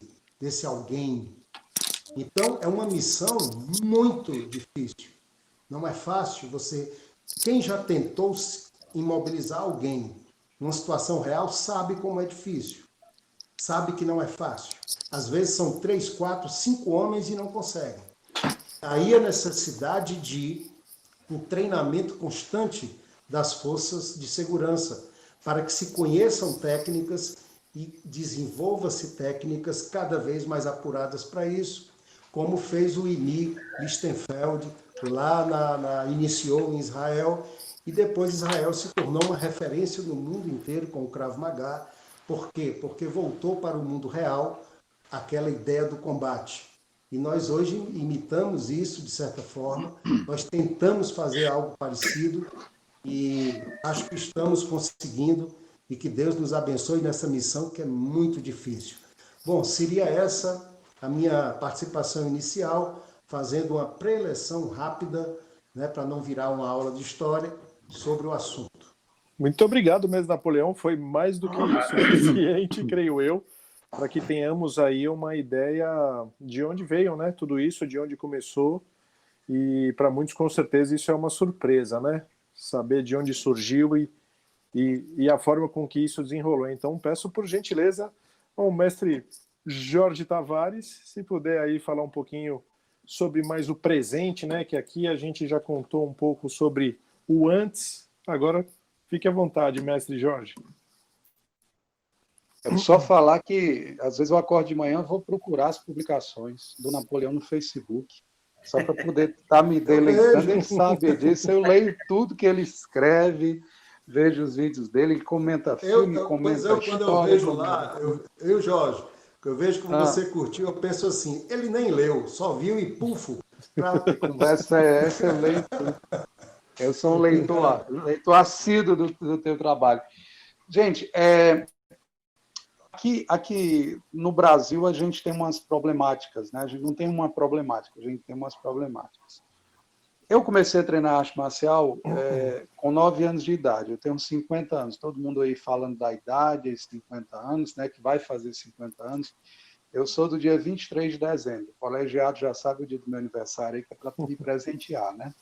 alguém. Então, é uma missão muito difícil. Não é fácil Quem já tentou imobilizar alguém numa situação real sabe como é difícil. Sabe que não é fácil. Às vezes são 3, 4, 5 homens e não conseguem. Aí a necessidade de um treinamento constante das forças de segurança, para que se conheçam técnicas e desenvolva-se técnicas cada vez mais apuradas para isso, como fez o Imi Lichtenfeld, iniciou em Israel, e depois Israel se tornou uma referência no mundo inteiro com o Krav Maga. Por quê? Porque voltou para o mundo real aquela ideia do combate. E nós hoje imitamos isso, de certa forma, nós tentamos fazer algo parecido e acho que estamos conseguindo e que Deus nos abençoe nessa missão que é muito difícil. Bom, seria essa a minha participação inicial, fazendo uma preleção rápida, né, para não virar uma aula de história, sobre o assunto. Muito obrigado, mestre Napoleão, foi mais do que suficiente, creio eu, para que tenhamos aí uma ideia de onde veio, né, tudo isso, de onde começou, e para muitos com certeza isso é uma surpresa, né, saber de onde surgiu e a forma com que isso desenrolou. Então peço por gentileza ao mestre Jorge Tavares, se puder aí falar um pouquinho sobre mais o presente, né? Que aqui a gente já contou um pouco sobre o antes. Agora, fique à vontade, mestre Jorge. Quero só falar que, às vezes, eu acordo de manhã e vou procurar as publicações do Napoleão no Facebook, só para poder estar me deleitando. Ele sabe disso, eu leio tudo que ele escreve, vejo os vídeos dele, ele comenta filme, comenta história. Quando eu vejo lá, Jorge, que eu vejo como você curtiu, eu penso assim, ele nem leu, só viu e pufo. A conversa é essa, eu leio tudo. Eu sou um leitor assíduo do teu trabalho. Gente, aqui no Brasil a gente tem umas problemáticas, né? A gente não tem uma problemática, a gente tem umas problemáticas. Eu comecei a treinar arte marcial com 9 anos de idade, eu tenho 50 anos, todo mundo aí falando da idade, 50 anos, né, que vai fazer 50 anos. Eu sou do dia 23 de dezembro, o colegiado já sabe o dia do meu aniversário aí, que é para me presentear, né?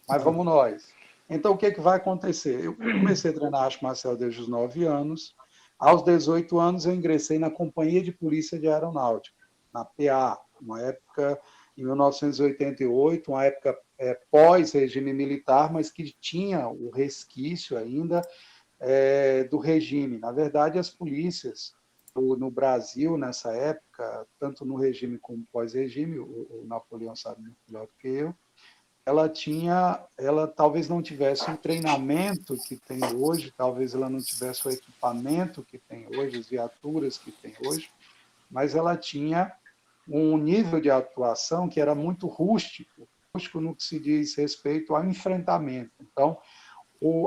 Mas vamos nós. Então, o que vai acontecer? Eu comecei a treinar arte marcial desde os 9 anos, aos 18 anos eu ingressei na Companhia de Polícia de Aeronáutica, na PA, uma época, em 1988, uma época pós-regime militar, mas que tinha o resquício ainda do regime. Na verdade, as polícias no Brasil, nessa época, tanto no regime como pós-regime, o Napoleão sabe muito melhor do que eu, ela talvez não tivesse o treinamento que tem hoje, talvez ela não tivesse o equipamento que tem hoje, as viaturas que tem hoje, mas ela tinha um nível de atuação que era muito rústico no que se diz respeito ao enfrentamento. Então,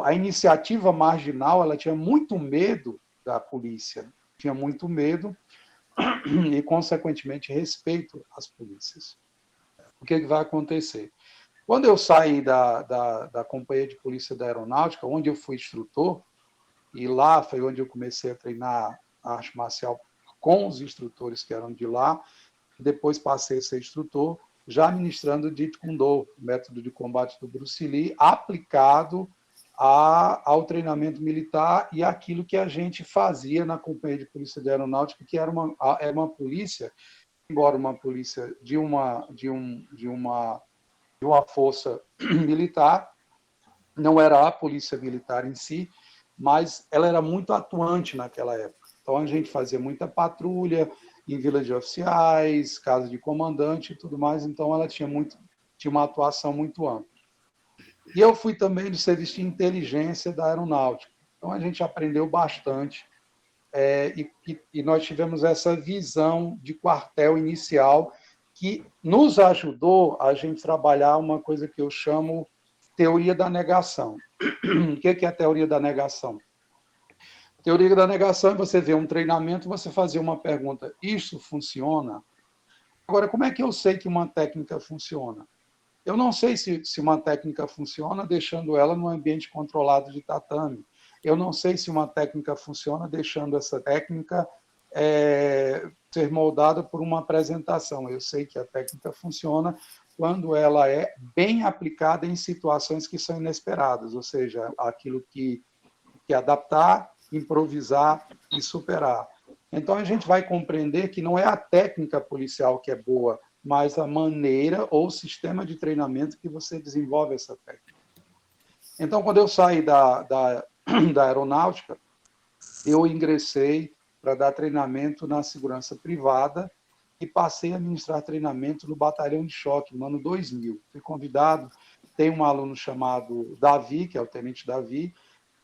a iniciativa marginal, ela tinha muito medo da polícia, tinha muito medo e, consequentemente, respeito às polícias. O que vai acontecer? Quando eu saí da Companhia de Polícia da Aeronáutica, onde eu fui instrutor, e lá foi onde eu comecei a treinar a arte marcial com os instrutores que eram de lá, depois passei a ser instrutor, já ministrando Jeet Kune Do, método de combate do Bruce Lee, aplicado ao treinamento militar e aquilo que a gente fazia na Companhia de Polícia da Aeronáutica, que era uma polícia, embora uma polícia de uma força militar, não era a polícia militar em si, mas ela era muito atuante naquela época. Então, a gente fazia muita patrulha em vila de oficiais, casa de comandante e tudo mais, então ela tinha uma atuação muito ampla. E eu fui também do serviço de inteligência da aeronáutica, então a gente aprendeu bastante, e nós tivemos essa visão de quartel inicial que nos ajudou a gente trabalhar uma coisa que eu chamo teoria da negação. O que é a teoria da negação? A teoria da negação é você ver um treinamento, você fazer uma pergunta, isso funciona? Agora, como é que eu sei que uma técnica funciona? Eu não sei se uma técnica funciona deixando ela num ambiente controlado de tatame. Eu não sei se uma técnica funciona deixando essa técnica ser moldada por uma apresentação. Eu sei que a técnica funciona quando ela é bem aplicada em situações que são inesperadas, ou seja, aquilo que adaptar, improvisar e superar. Então, a gente vai compreender que não é a técnica policial que é boa, mas a maneira ou o sistema de treinamento que você desenvolve essa técnica. Então, quando eu saí da aeronáutica, eu ingressei para dar treinamento na segurança privada e passei a ministrar treinamento no Batalhão de Choque, no ano 2000. Fui convidado, tem um aluno chamado Davi, que é o Tenente Davi,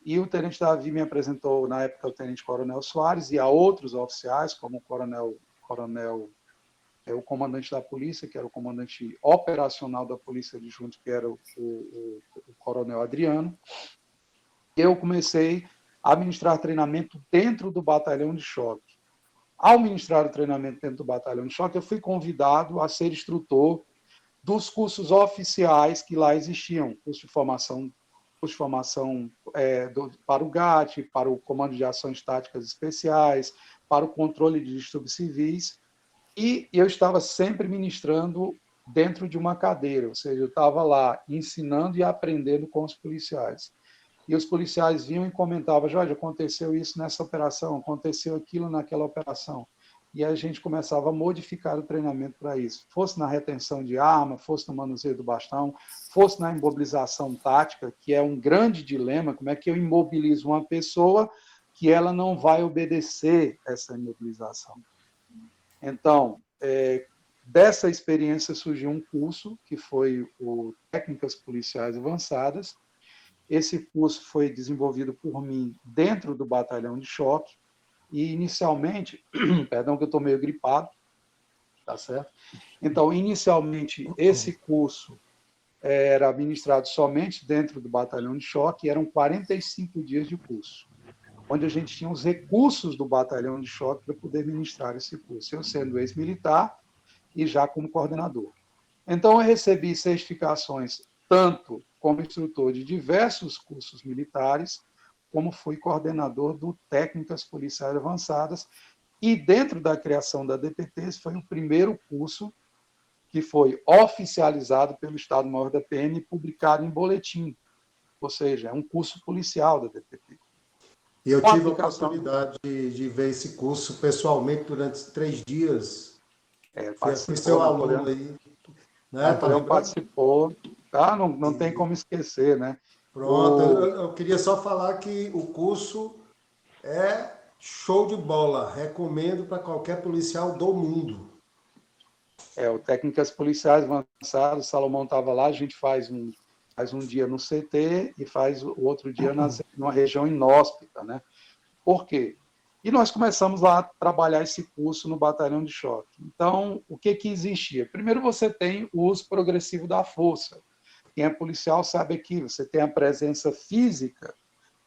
e o Tenente Davi me apresentou, na época, o Tenente Coronel Soares, e a outros oficiais, como o comandante da polícia, que era o comandante operacional da polícia adjunto, que era o Coronel Adriano. Eu comecei a ministrar treinamento dentro do Batalhão de Choque. Ao ministrar o treinamento dentro do Batalhão de Choque, eu fui convidado a ser instrutor dos cursos oficiais que lá existiam, curso de formação para o GAT, para o Comando de Ações Táticas Especiais, para o controle de distúrbios civis, e eu estava sempre ministrando dentro de uma cadeira, ou seja, eu estava lá ensinando e aprendendo com os policiais. E os policiais vinham e comentavam, Jorge, aconteceu isso nessa operação, aconteceu aquilo naquela operação. e a gente começava a modificar o treinamento para isso. Fosse na retenção de arma, fosse no manuseio do bastão, fosse na imobilização tática, que é um grande dilema, como é que eu imobilizo uma pessoa que ela não vai obedecer essa imobilização. Então, dessa experiência surgiu um curso, que foi o Técnicas Policiais Avançadas. Esse curso foi desenvolvido por mim dentro do batalhão de choque, e inicialmente, perdão que eu estou meio gripado, tá certo? Então, inicialmente, esse curso era ministrado somente dentro do batalhão de choque, e eram 45 dias de curso, onde a gente tinha os recursos do batalhão de choque para poder ministrar esse curso, eu sendo ex-militar e já como coordenador. Então, eu recebi certificações tanto como instrutor de diversos cursos militares, como fui coordenador do Técnicas Policiais Avançadas, e dentro da criação da DPT, esse foi o primeiro curso que foi oficializado pelo Estado-Maior da PM e publicado em boletim, ou seja, é um curso policial da DPT. E eu tive a oportunidade de ver esse curso pessoalmente durante 3 dias. Fui seu aluno aí. Né? Participou, tá? Não tem como esquecer, né? Pronto, eu queria só falar que o curso é show de bola. Recomendo para qualquer policial do mundo. O Técnicas Policiais Avançadas, o Salomão estava lá, a gente faz um dia no CT e faz o outro dia numa região inóspita, né? Por quê? E nós começamos lá a trabalhar esse curso no batalhão de choque. Então, o que existia? Primeiro, você tem o uso progressivo da força. Quem é policial sabe que você tem a presença física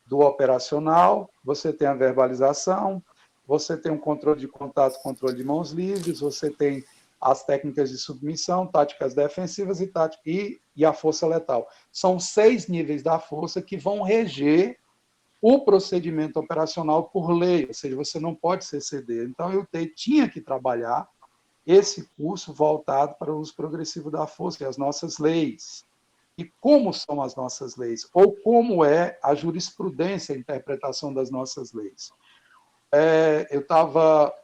do operacional, você tem a verbalização, você tem um controle de contato, controle de mãos livres, você tem as técnicas de submissão, táticas defensivas e a força letal. São 6 níveis da força que vão reger o procedimento operacional por lei, ou seja, você não pode se exceder. Então, eu tinha que trabalhar esse curso voltado para o uso progressivo da força e as nossas leis. E como são as nossas leis? Ou como é a jurisprudência, a interpretação das nossas leis?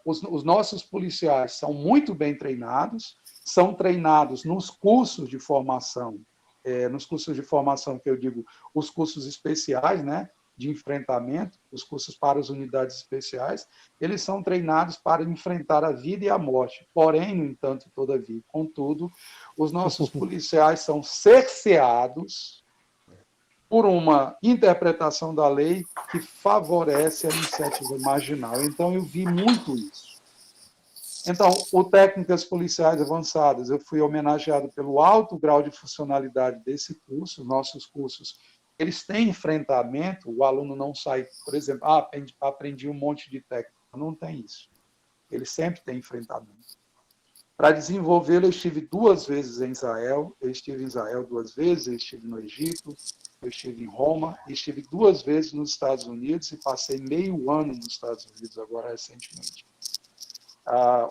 Os nossos policiais são muito bem treinados, são treinados nos cursos de formação, que eu digo, os cursos especiais, né, de enfrentamento, os cursos para as unidades especiais, eles são treinados para enfrentar a vida e a morte. Porém, no entanto, todavia, contudo, os nossos policiais são cerceados por uma interpretação da lei que favorece a iniciativa marginal. Então, eu vi muito isso. Então, o Técnicas Policiais Avançadas, eu fui homenageado pelo alto grau de funcionalidade desse curso. Nossos cursos, eles têm enfrentamento, o aluno não sai, por exemplo, aprendi um monte de técnica. Não tem isso. Ele sempre tem enfrentamento. Para desenvolvê-lo, eu estive 2 vezes em Israel. Eu estive em Israel 2 vezes, eu estive no Egito, eu estive em Roma, e estive 2 vezes nos Estados Unidos e passei meio ano nos Estados Unidos, agora recentemente.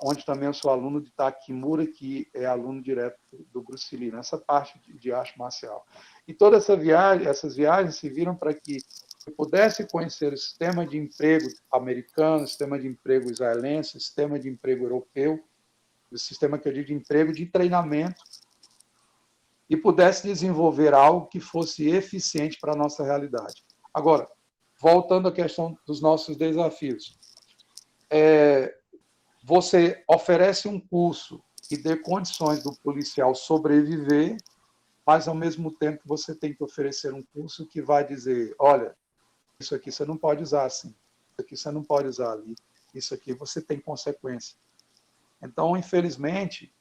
Onde também eu sou aluno de Takimura, que é aluno direto do Bruce Lee, nessa parte de arte marcial. E todas essas viagens serviram para que eu pudesse conhecer o sistema de emprego americano, o sistema de emprego israelense, o sistema de emprego europeu, o sistema que eu digo de emprego de treinamento, e pudesse desenvolver algo que fosse eficiente para a nossa realidade. Agora, voltando à questão dos nossos desafios, você oferece um curso que dê condições do policial sobreviver, mas, ao mesmo tempo, você tem que oferecer um curso que vai dizer, olha, isso aqui você não pode usar assim, isso aqui você não pode usar ali, isso aqui você tem consequência. Então, infelizmente,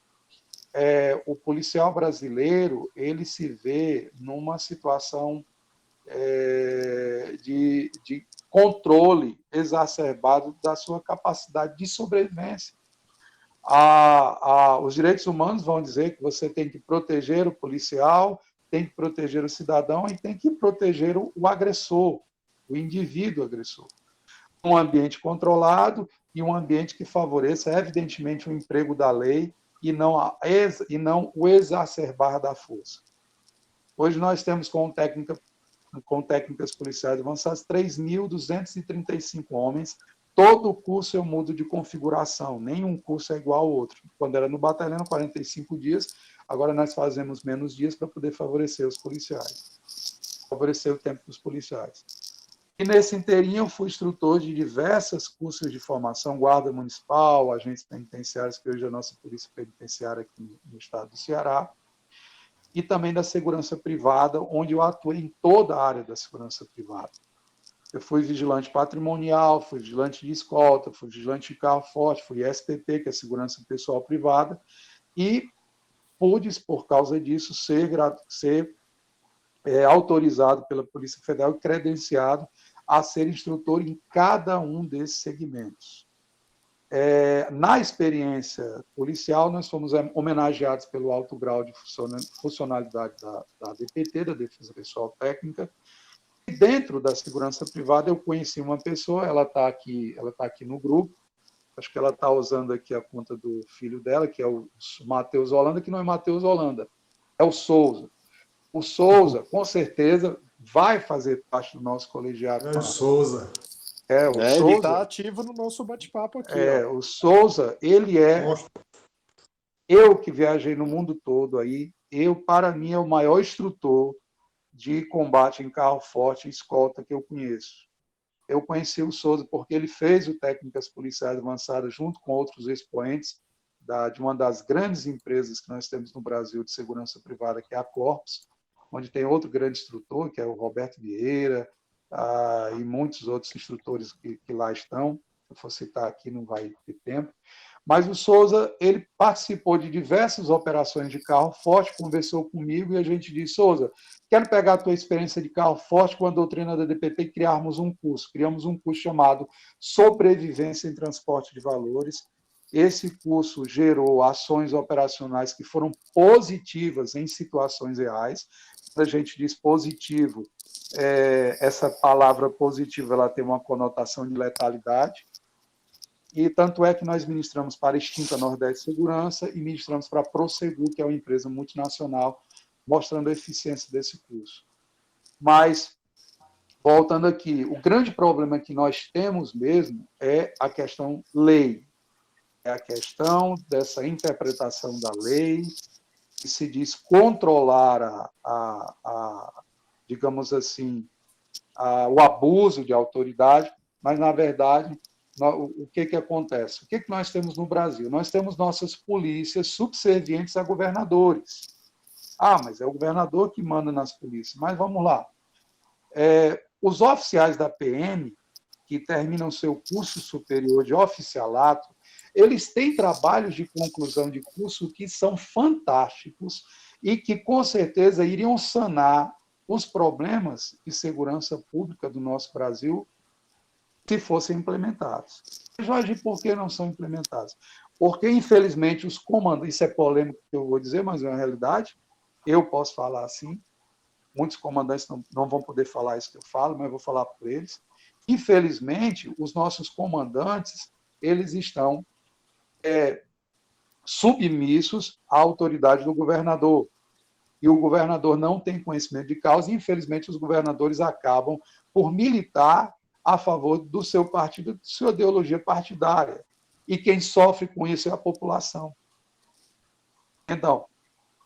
o policial brasileiro, ele se vê numa situação de controle exacerbado da sua capacidade de sobrevivência. Os direitos humanos vão dizer que você tem que proteger o policial, tem que proteger o cidadão e tem que proteger o agressor, o indivíduo agressor. Um ambiente controlado e um ambiente que favoreça, evidentemente, o emprego da lei e não o exacerbar da força. Hoje nós temos com técnicas policiais avançadas 3.235 homens todo curso eu mudo de configuração, nenhum curso é igual ao outro. Quando era no batalhão, 45 dias, agora nós fazemos menos dias para poder favorecer os policiais, favorecer o tempo dos policiais. E nesse inteirinho eu fui instrutor de diversos cursos de formação, guarda municipal, agentes penitenciários, que hoje é a nossa polícia penitenciária aqui no estado do Ceará, e também da segurança privada, onde eu atuei em toda a área da segurança privada. Eu fui vigilante patrimonial, fui vigilante de escolta, fui vigilante de carro forte, fui SPP, que é segurança pessoal privada, e pude, por causa disso, ser autorizado pela Polícia Federal e credenciado a ser instrutor em cada um desses segmentos. Na experiência policial, nós fomos homenageados pelo alto grau de funcionalidade da DPT, da Defesa Pessoal Técnica. E dentro da segurança privada, eu conheci uma pessoa, ela está aqui no grupo, acho que ela está usando aqui a conta do filho dela, que é o Matheus Holanda, que não é Matheus Holanda, é o Souza. O Souza, com certeza, vai fazer parte do nosso colegiado. É o Souza. O Souza, ele está ativo no nosso bate-papo aqui. O Souza, ele eu que viajei no mundo todo aí, para mim, é o maior instrutor de combate em carro forte e escolta que eu conheço. Eu conheci o Souza porque ele fez o Técnicas Policiais Avançadas junto com outros expoentes de uma das grandes empresas que nós temos no Brasil de segurança privada, que é a Corpus, onde tem outro grande instrutor, que é o Roberto Vieira, e muitos outros instrutores que lá estão. Se eu for citar aqui, não vai ter tempo. Mas o Souza, ele participou de diversas operações de carro forte, conversou comigo e a gente disse: Souza, quero pegar a tua experiência de carro forte com a doutrina da DPT e criarmos um curso. Criamos um curso chamado Sobrevivência em Transporte de Valores. Esse curso gerou ações operacionais que foram positivas em situações reais. Quando a gente diz positivo, essa palavra positivo ela tem uma conotação de letalidade. E tanto é que nós ministramos para a extinta Nordeste Segurança e ministramos para a Prosegur, que é uma empresa multinacional, mostrando a eficiência desse curso. Mas, voltando aqui, o grande problema que nós temos mesmo é a questão lei. É a questão dessa interpretação da lei, que se diz controlar digamos assim, o abuso de autoridade, mas, na verdade, o que acontece? O que nós temos no Brasil? Nós temos nossas polícias subservientes a governadores. Mas é o governador que manda nas polícias. Mas vamos lá. Os oficiais da PM, que terminam seu curso superior de oficialato, eles têm trabalhos de conclusão de curso que são fantásticos e que, com certeza, iriam sanar os problemas de segurança pública do nosso Brasil se fossem implementados. Jorge, por que não são implementados? Porque, infelizmente, os comandantes, isso é polêmico que eu vou dizer, mas é uma realidade, eu posso falar assim, muitos comandantes não vão poder falar isso que eu falo, mas eu vou falar por eles. Infelizmente, os nossos comandantes, eles estão submissos à autoridade do governador. E o governador não tem conhecimento de causa, e, infelizmente, os governadores acabam por militar a favor do seu partido, de sua ideologia partidária. E quem sofre com isso é a população. Então,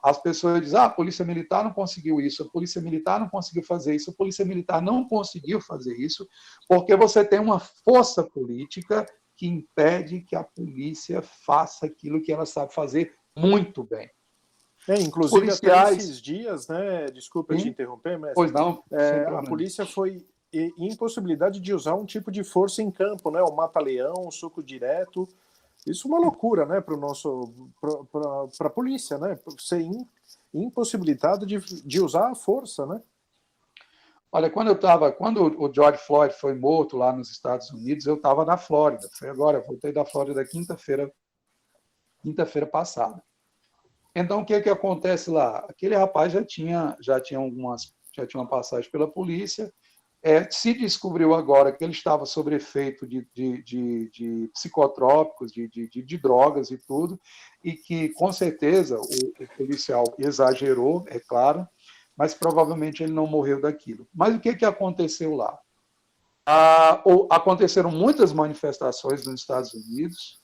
as pessoas dizem: a Polícia Militar não conseguiu isso, a Polícia Militar não conseguiu fazer isso, a Polícia Militar não conseguiu fazer isso, porque você tem uma força política que impede que a polícia faça aquilo que ela sabe fazer muito bem. Inclusive, policiais... até esses dias, né? Desculpa te interromper, mas pois não, a polícia foi impossibilidade de usar um tipo de força em campo, né? O mata-leão, o soco direto. Isso é uma loucura, né? Para a polícia, né? Ser impossibilitado de usar a força, né? Olha, quando o George Floyd foi morto lá nos Estados Unidos, eu estava na Flórida. Foi agora, eu voltei da Flórida quinta-feira passada. Então, o que acontece lá? Aquele rapaz já tinha uma passagem pela polícia. Se descobriu agora que ele estava sob efeito de psicotrópicos, de drogas e tudo, e que, com certeza, o policial exagerou, é claro, mas provavelmente ele não morreu daquilo. Mas o que aconteceu lá? Aconteceram muitas manifestações nos Estados Unidos,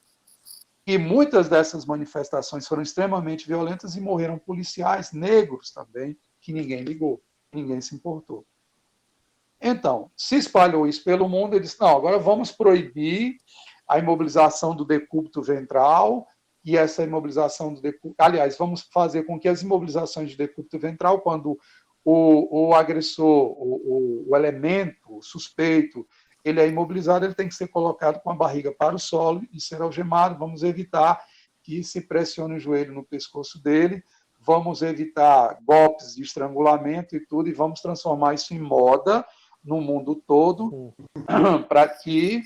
e muitas dessas manifestações foram extremamente violentas e morreram policiais negros também, que ninguém ligou, ninguém se importou. Então, se espalhou isso pelo mundo, eles disse, não, agora vamos proibir a imobilização do decúbito ventral, e essa imobilização do decúbito... Aliás, vamos fazer com que as imobilizações de decúbito ventral, quando o agressor, o elemento, o suspeito, ele é imobilizado, ele tem que ser colocado com a barriga para o solo e ser algemado. Vamos evitar que se pressione o joelho no pescoço dele, vamos evitar golpes de estrangulamento e tudo, e vamos transformar isso em moda no mundo todo, para que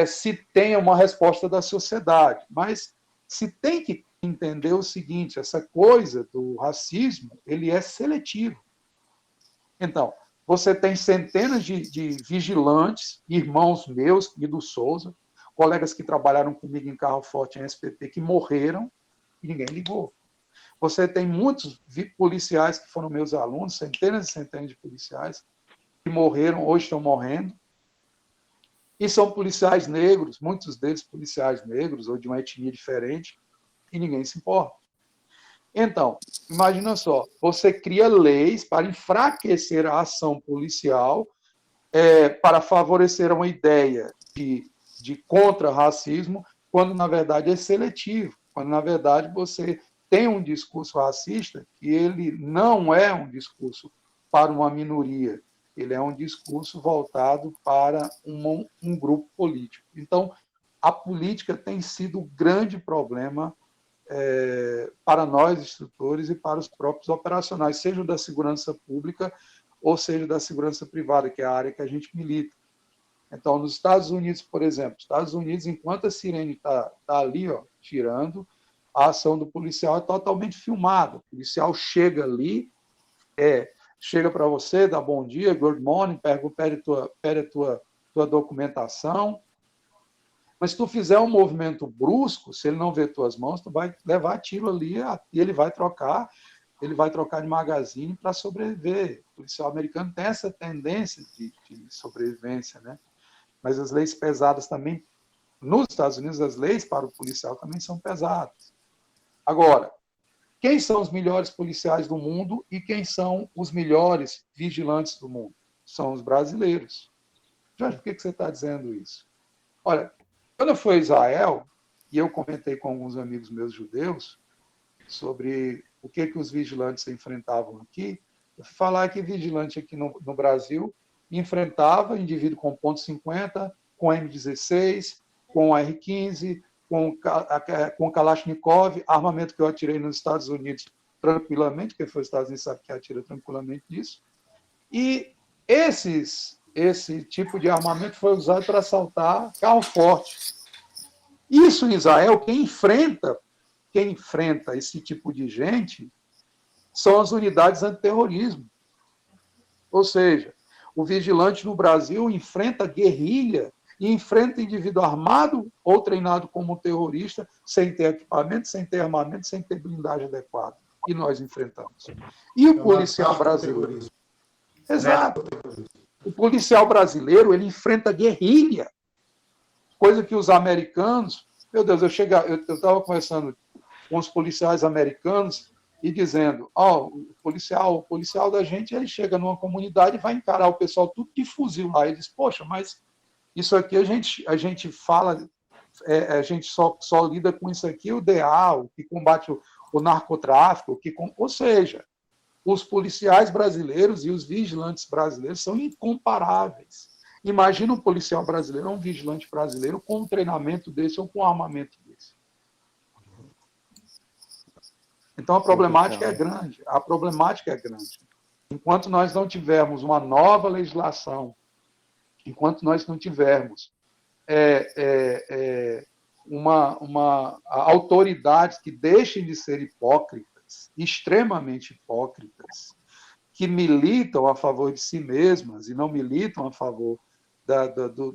se tenha uma resposta da sociedade. Mas se tem que entender o seguinte, essa coisa do racismo, ele é seletivo. Então, você tem centenas de vigilantes, irmãos meus e do Souza, colegas que trabalharam comigo em Carro Forte em SPP, que morreram e ninguém ligou. Você tem muitos policiais que foram meus alunos, centenas e centenas de policiais, que morreram, hoje estão morrendo, e são policiais negros, muitos deles policiais negros, ou de uma etnia diferente, e ninguém se importa. Então, imagina só, você cria leis para enfraquecer a ação policial, para favorecer uma ideia de contra-racismo, quando, na verdade, é seletivo, quando, na verdade, você tem um discurso racista que ele não é um discurso para uma minoria, ele é um discurso voltado para um grupo político. Então, a política tem sido o grande problema para nós, instrutores, e para os próprios operacionais, seja da segurança pública ou seja da segurança privada, que é a área que a gente milita. Então, nos Estados Unidos, por exemplo, Estados Unidos, enquanto a sirene está ali, tirando, a ação do policial é totalmente filmada. O policial chega ali, chega para você, dá bom dia, good morning, pede a tua documentação. Mas se tu fizer um movimento brusco, se ele não vê tuas mãos, tu vai levar tiro ali e ele vai trocar de magazine para sobreviver. O policial americano tem essa tendência de sobrevivência, né? Mas as leis pesadas também, nos Estados Unidos, as leis para o policial também são pesadas. Agora, quem são os melhores policiais do mundo e quem são os melhores vigilantes do mundo? São os brasileiros. Jorge, por que você está dizendo isso? Olha, quando eu fui a Israel, e eu comentei com alguns amigos meus judeus sobre o que os vigilantes enfrentavam aqui, eu fui falar que vigilante aqui no Brasil enfrentava indivíduo com .50, com M16, com R15, com Kalashnikov, armamento que eu atirei nos Estados Unidos tranquilamente, quem foi os Estados Unidos sabe que atira tranquilamente disso. E esse tipo de armamento foi usado para assaltar carro forte. Isso em Israel, quem enfrenta esse tipo de gente são as unidades antiterrorismo. Ou seja, o vigilante no Brasil enfrenta guerrilha e enfrenta indivíduo armado ou treinado como terrorista, sem ter equipamento, sem ter armamento, sem ter blindagem adequada. E nós enfrentamos. E o policial brasileiro? Exato. O policial brasileiro, ele enfrenta guerrilha, coisa que os americanos... Meu Deus, eu estava conversando com os policiais americanos e dizendo, o policial da gente, ele chega numa comunidade e vai encarar o pessoal tudo de fuzil lá. Ele diz, poxa, mas isso aqui a gente fala, a gente só lida com isso aqui, o DA, o que combate o narcotráfico, ou seja, os policiais brasileiros e os vigilantes brasileiros são incomparáveis. Imagina um policial brasileiro, um vigilante brasileiro com um treinamento desse ou com um armamento desse. Então, a problemática é grande. Enquanto nós não tivermos uma nova legislação, enquanto nós não tivermos autoridades que deixem de ser hipócritas, extremamente hipócritas, que militam a favor de si mesmas e não militam a favor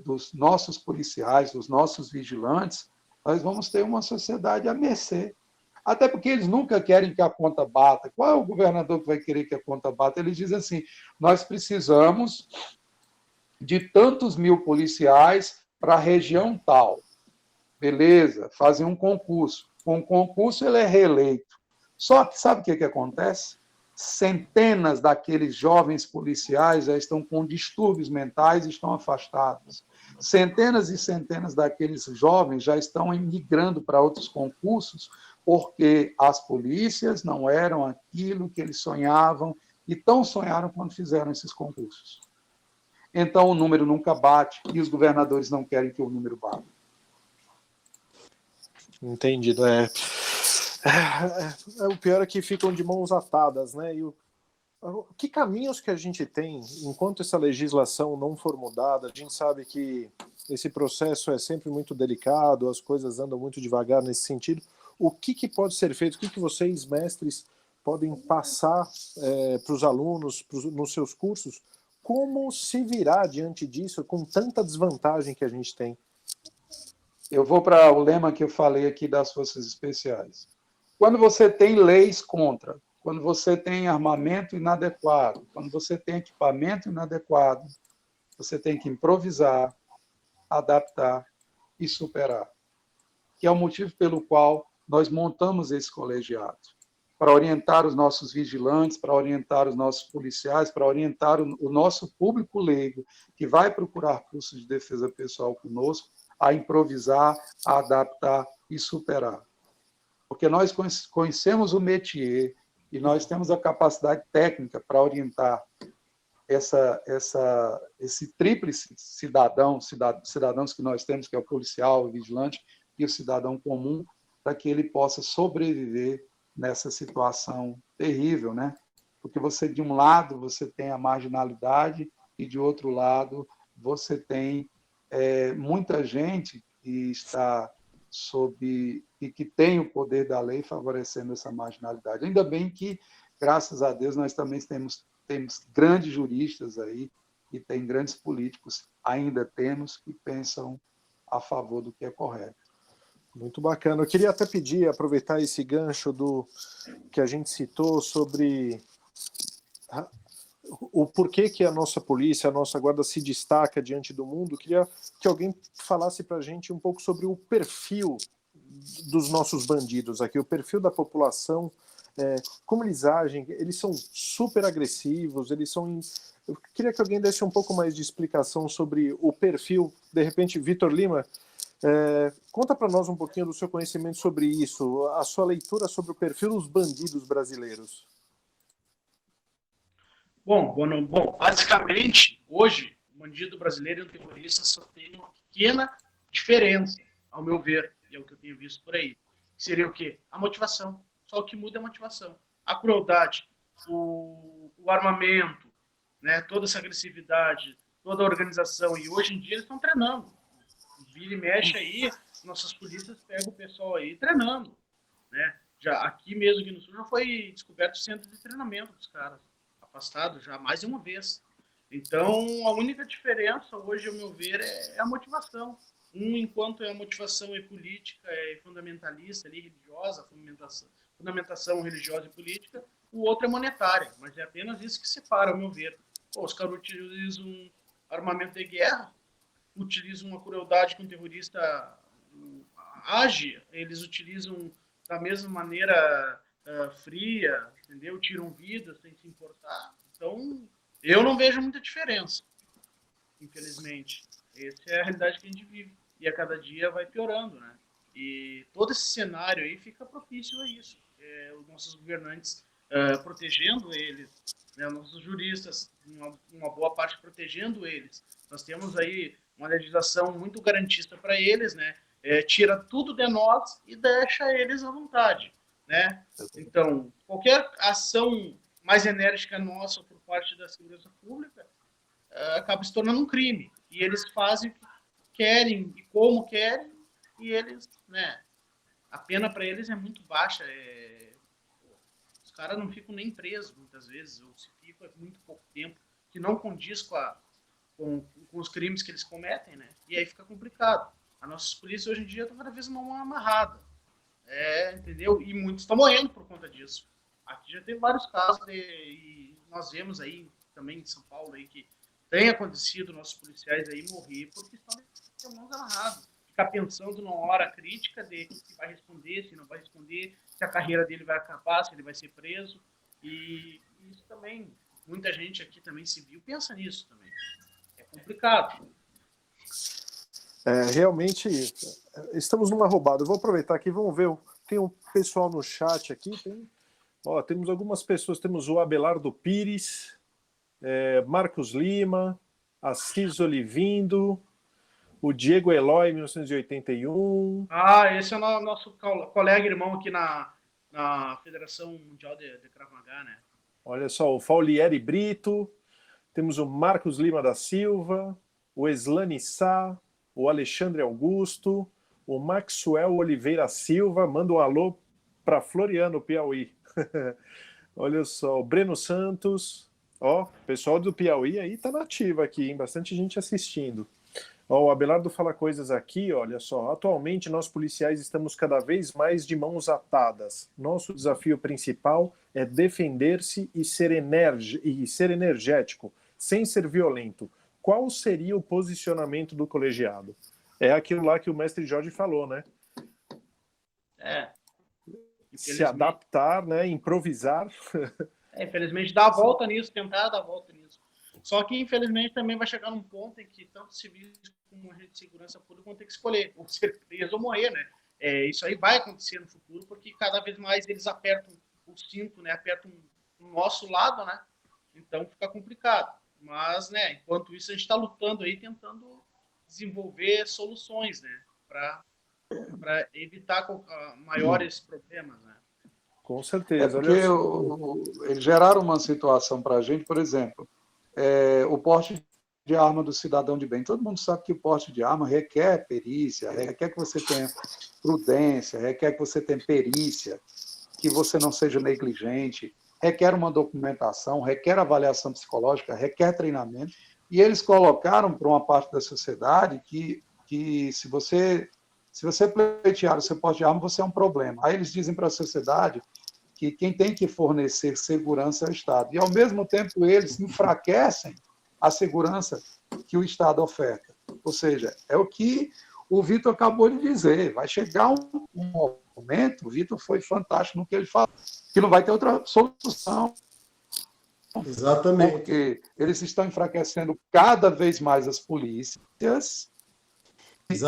dos nossos policiais, dos nossos vigilantes, nós vamos ter uma sociedade à mercê. Até porque eles nunca querem que a conta bata. Qual é o governador que vai querer que a conta bata? Eles dizem assim, nós precisamos de tantos mil policiais para a região tal. Beleza, fazem um concurso. Com o concurso, ele é reeleito. Só que sabe o que acontece? Centenas daqueles jovens policiais já estão com distúrbios mentais e estão afastados. Centenas e centenas daqueles jovens já estão migrando para outros concursos porque as polícias não eram aquilo que eles sonhavam e tão sonharam quando fizeram esses concursos. Então, o número nunca bate e os governadores não querem que o número bata. Entendido. O pior é que ficam de mãos atadas, né? Que caminhos que a gente tem, enquanto essa legislação não for mudada? A gente sabe que esse processo é sempre muito delicado, as coisas andam muito devagar nesse sentido. O que pode ser feito? O que vocês, mestres, podem passar para os alunos nos seus cursos? Como se virar diante disso com tanta desvantagem que a gente tem? Eu vou para o lema que eu falei aqui das forças especiais. Quando você tem leis contra, quando você tem armamento inadequado, quando você tem equipamento inadequado, você tem que improvisar, adaptar e superar. Que é o motivo pelo qual nós montamos esse colegiado. Para orientar os nossos vigilantes, para orientar os nossos policiais, para orientar o nosso público leigo, que vai procurar cursos de defesa pessoal conosco, a improvisar, a adaptar e superar. Porque nós conhecemos o métier e nós temos a capacidade técnica para orientar esse tríplice cidadãos que nós temos, que é o policial, o vigilante e o cidadão comum, para que ele possa sobreviver nessa situação terrível, né? Porque você, de um lado, você tem a marginalidade e, de outro lado, você tem muita gente que está e que tem o poder da lei favorecendo essa marginalidade. Ainda bem que, graças a Deus, nós também temos grandes juristas aí e tem grandes políticos, ainda temos, que pensam a favor do que é correto. Muito bacana. Eu queria até pedir, aproveitar esse gancho que a gente citou sobre o porquê que a nossa polícia, a nossa guarda se destaca diante do mundo. Eu queria que alguém falasse para a gente um pouco sobre o perfil dos nossos bandidos aqui, o perfil da população, como eles agem. Eles são super agressivos, Eu queria que alguém desse um pouco mais de explicação sobre o perfil. De repente, Vitor Lima, conta para nós um pouquinho do seu conhecimento sobre isso, a sua leitura sobre o perfil dos bandidos brasileiros. Bom, basicamente, hoje, o bandido brasileiro e o terrorista só tem uma pequena diferença, ao meu ver, e é o que eu tenho visto por aí. Seria o quê? A motivação. Só o que muda é a motivação. A crueldade, o armamento, né, toda essa agressividade, toda a organização. E hoje em dia eles estão treinando. Vira e mexe aí, nossas polícias pegam o pessoal aí treinando. Né? Já, aqui mesmo, aqui no Sul, já foi descoberto o centro de treinamento dos caras. Afastado já mais de uma vez. Então, a única diferença hoje, ao meu ver, é a motivação. Enquanto a motivação é política, é fundamentalista, ali, religiosa, fundamentação religiosa e política, o outro é monetária. Mas é apenas isso que separa, ao meu ver. Os caras utilizam armamento de guerra, utilizam uma crueldade que um terrorista age, eles utilizam da mesma maneira fria, entendeu? Tiram vidas sem se importar. Então, eu não vejo muita diferença, infelizmente. Essa é a realidade que a gente vive. E a cada dia vai piorando, né? E todo esse cenário aí fica propício a isso. Os nossos governantes protegendo eles, né? Nossos juristas, uma boa parte protegendo eles. Nós temos aí uma legislação muito garantista para eles, né? Tira tudo de nós e deixa eles à vontade. Né? Então, qualquer ação mais enérgica nossa por parte da segurança pública acaba se tornando um crime. E eles fazem o que querem e como querem, e eles, né, a pena para eles é muito baixa. Os caras não ficam nem presos, muitas vezes, ou se ficam é muito pouco tempo, que não condiz com os crimes que eles cometem, né? E aí fica complicado. As nossas polícias hoje em dia estão cada vez mais amarradas. Entendeu? E muitos estão morrendo por conta disso. Aqui já tem vários casos e nós vemos aí também em São Paulo aí que tem acontecido nossos policiais aí morrer porque estão de mãos amarradas. Ficar pensando numa hora crítica de se vai responder, se não vai responder, se a carreira dele vai acabar, se ele vai ser preso. E isso também, muita gente aqui também civil pensa nisso também. É complicado. Realmente, estamos numa roubada. Eu vou aproveitar aqui, vamos ver. Tem um pessoal no chat aqui. Temos algumas pessoas. Temos o Abelardo Pires, Marcos Lima, Assis Olivindo, o Diego Eloy, 1981. Esse é o nosso colega irmão aqui na Federação Mundial de Krav Maga, né? Olha só, o Faulieri Brito. Temos o Marcos Lima da Silva, o Eslani Sá, o Alexandre Augusto, o Maxwell Oliveira Silva, manda um alô para Floriano, Piauí. Olha só, o Breno Santos, o pessoal do Piauí aí tá nativo aqui, hein? Bastante gente assistindo. O Abelardo fala coisas aqui, olha só, atualmente nós policiais estamos cada vez mais de mãos atadas. Nosso desafio principal é defender-se e ser energético, sem ser violento. Qual seria o posicionamento do colegiado? É aquilo lá que o mestre Jorge falou, né? Se adaptar, né? Improvisar. Infelizmente, dar a volta nisso, tentar dar a volta nisso. Só que, infelizmente, também vai chegar num ponto em que tanto civis como agente de segurança pública vão ter que escolher, ou ser preso ou morrer, né? Isso aí vai acontecer no futuro, porque cada vez mais eles apertam o cinto, né? Apertam o nosso lado, né? Então fica complicado. Mas, né, enquanto isso, a gente está lutando aí, tentando desenvolver soluções, né, para evitar maiores problemas, né. Com certeza. Porque eles geraram uma situação para a gente, por exemplo, o porte de arma do cidadão de bem. Todo mundo sabe que o porte de arma requer perícia, requer que você tenha prudência, requer que você tenha perícia, que você não seja negligente, requer uma documentação, requer avaliação psicológica, requer treinamento, e eles colocaram para uma parte da sociedade que se você pleitear o seu porte de arma, você é um problema. Aí eles dizem para a sociedade que quem tem que fornecer segurança é o Estado. E, ao mesmo tempo, eles enfraquecem a segurança que o Estado oferta. Ou seja, é o que o Vitor acabou de dizer. Vai chegar um momento, o Vitor foi fantástico no que ele falou, que não vai ter outra solução. Exatamente. Porque eles estão enfraquecendo cada vez mais as polícias,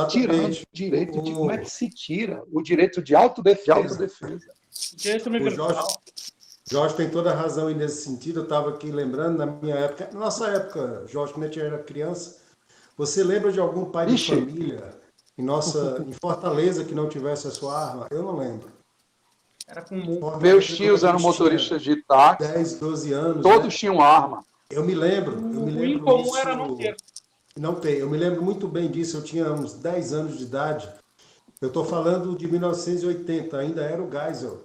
tirando o direito de... Como é que se tira? O direito de autodefesa. Jorge tem toda a razão aí nesse sentido. Eu estava aqui lembrando, na minha época, na nossa época, Jorge, quando a gente era criança, você lembra de algum pai de família em Fortaleza que não tivesse a sua arma? Eu não lembro. Era comum. Meus tios eram motoristas de táxi. 10, 12 anos. Todos tinham arma. Eu me lembro. O incomum era não ter. Não ter. Eu me lembro muito bem disso. Eu tinha uns 10 anos de idade. Eu estou falando de 1980, ainda era o Geisel.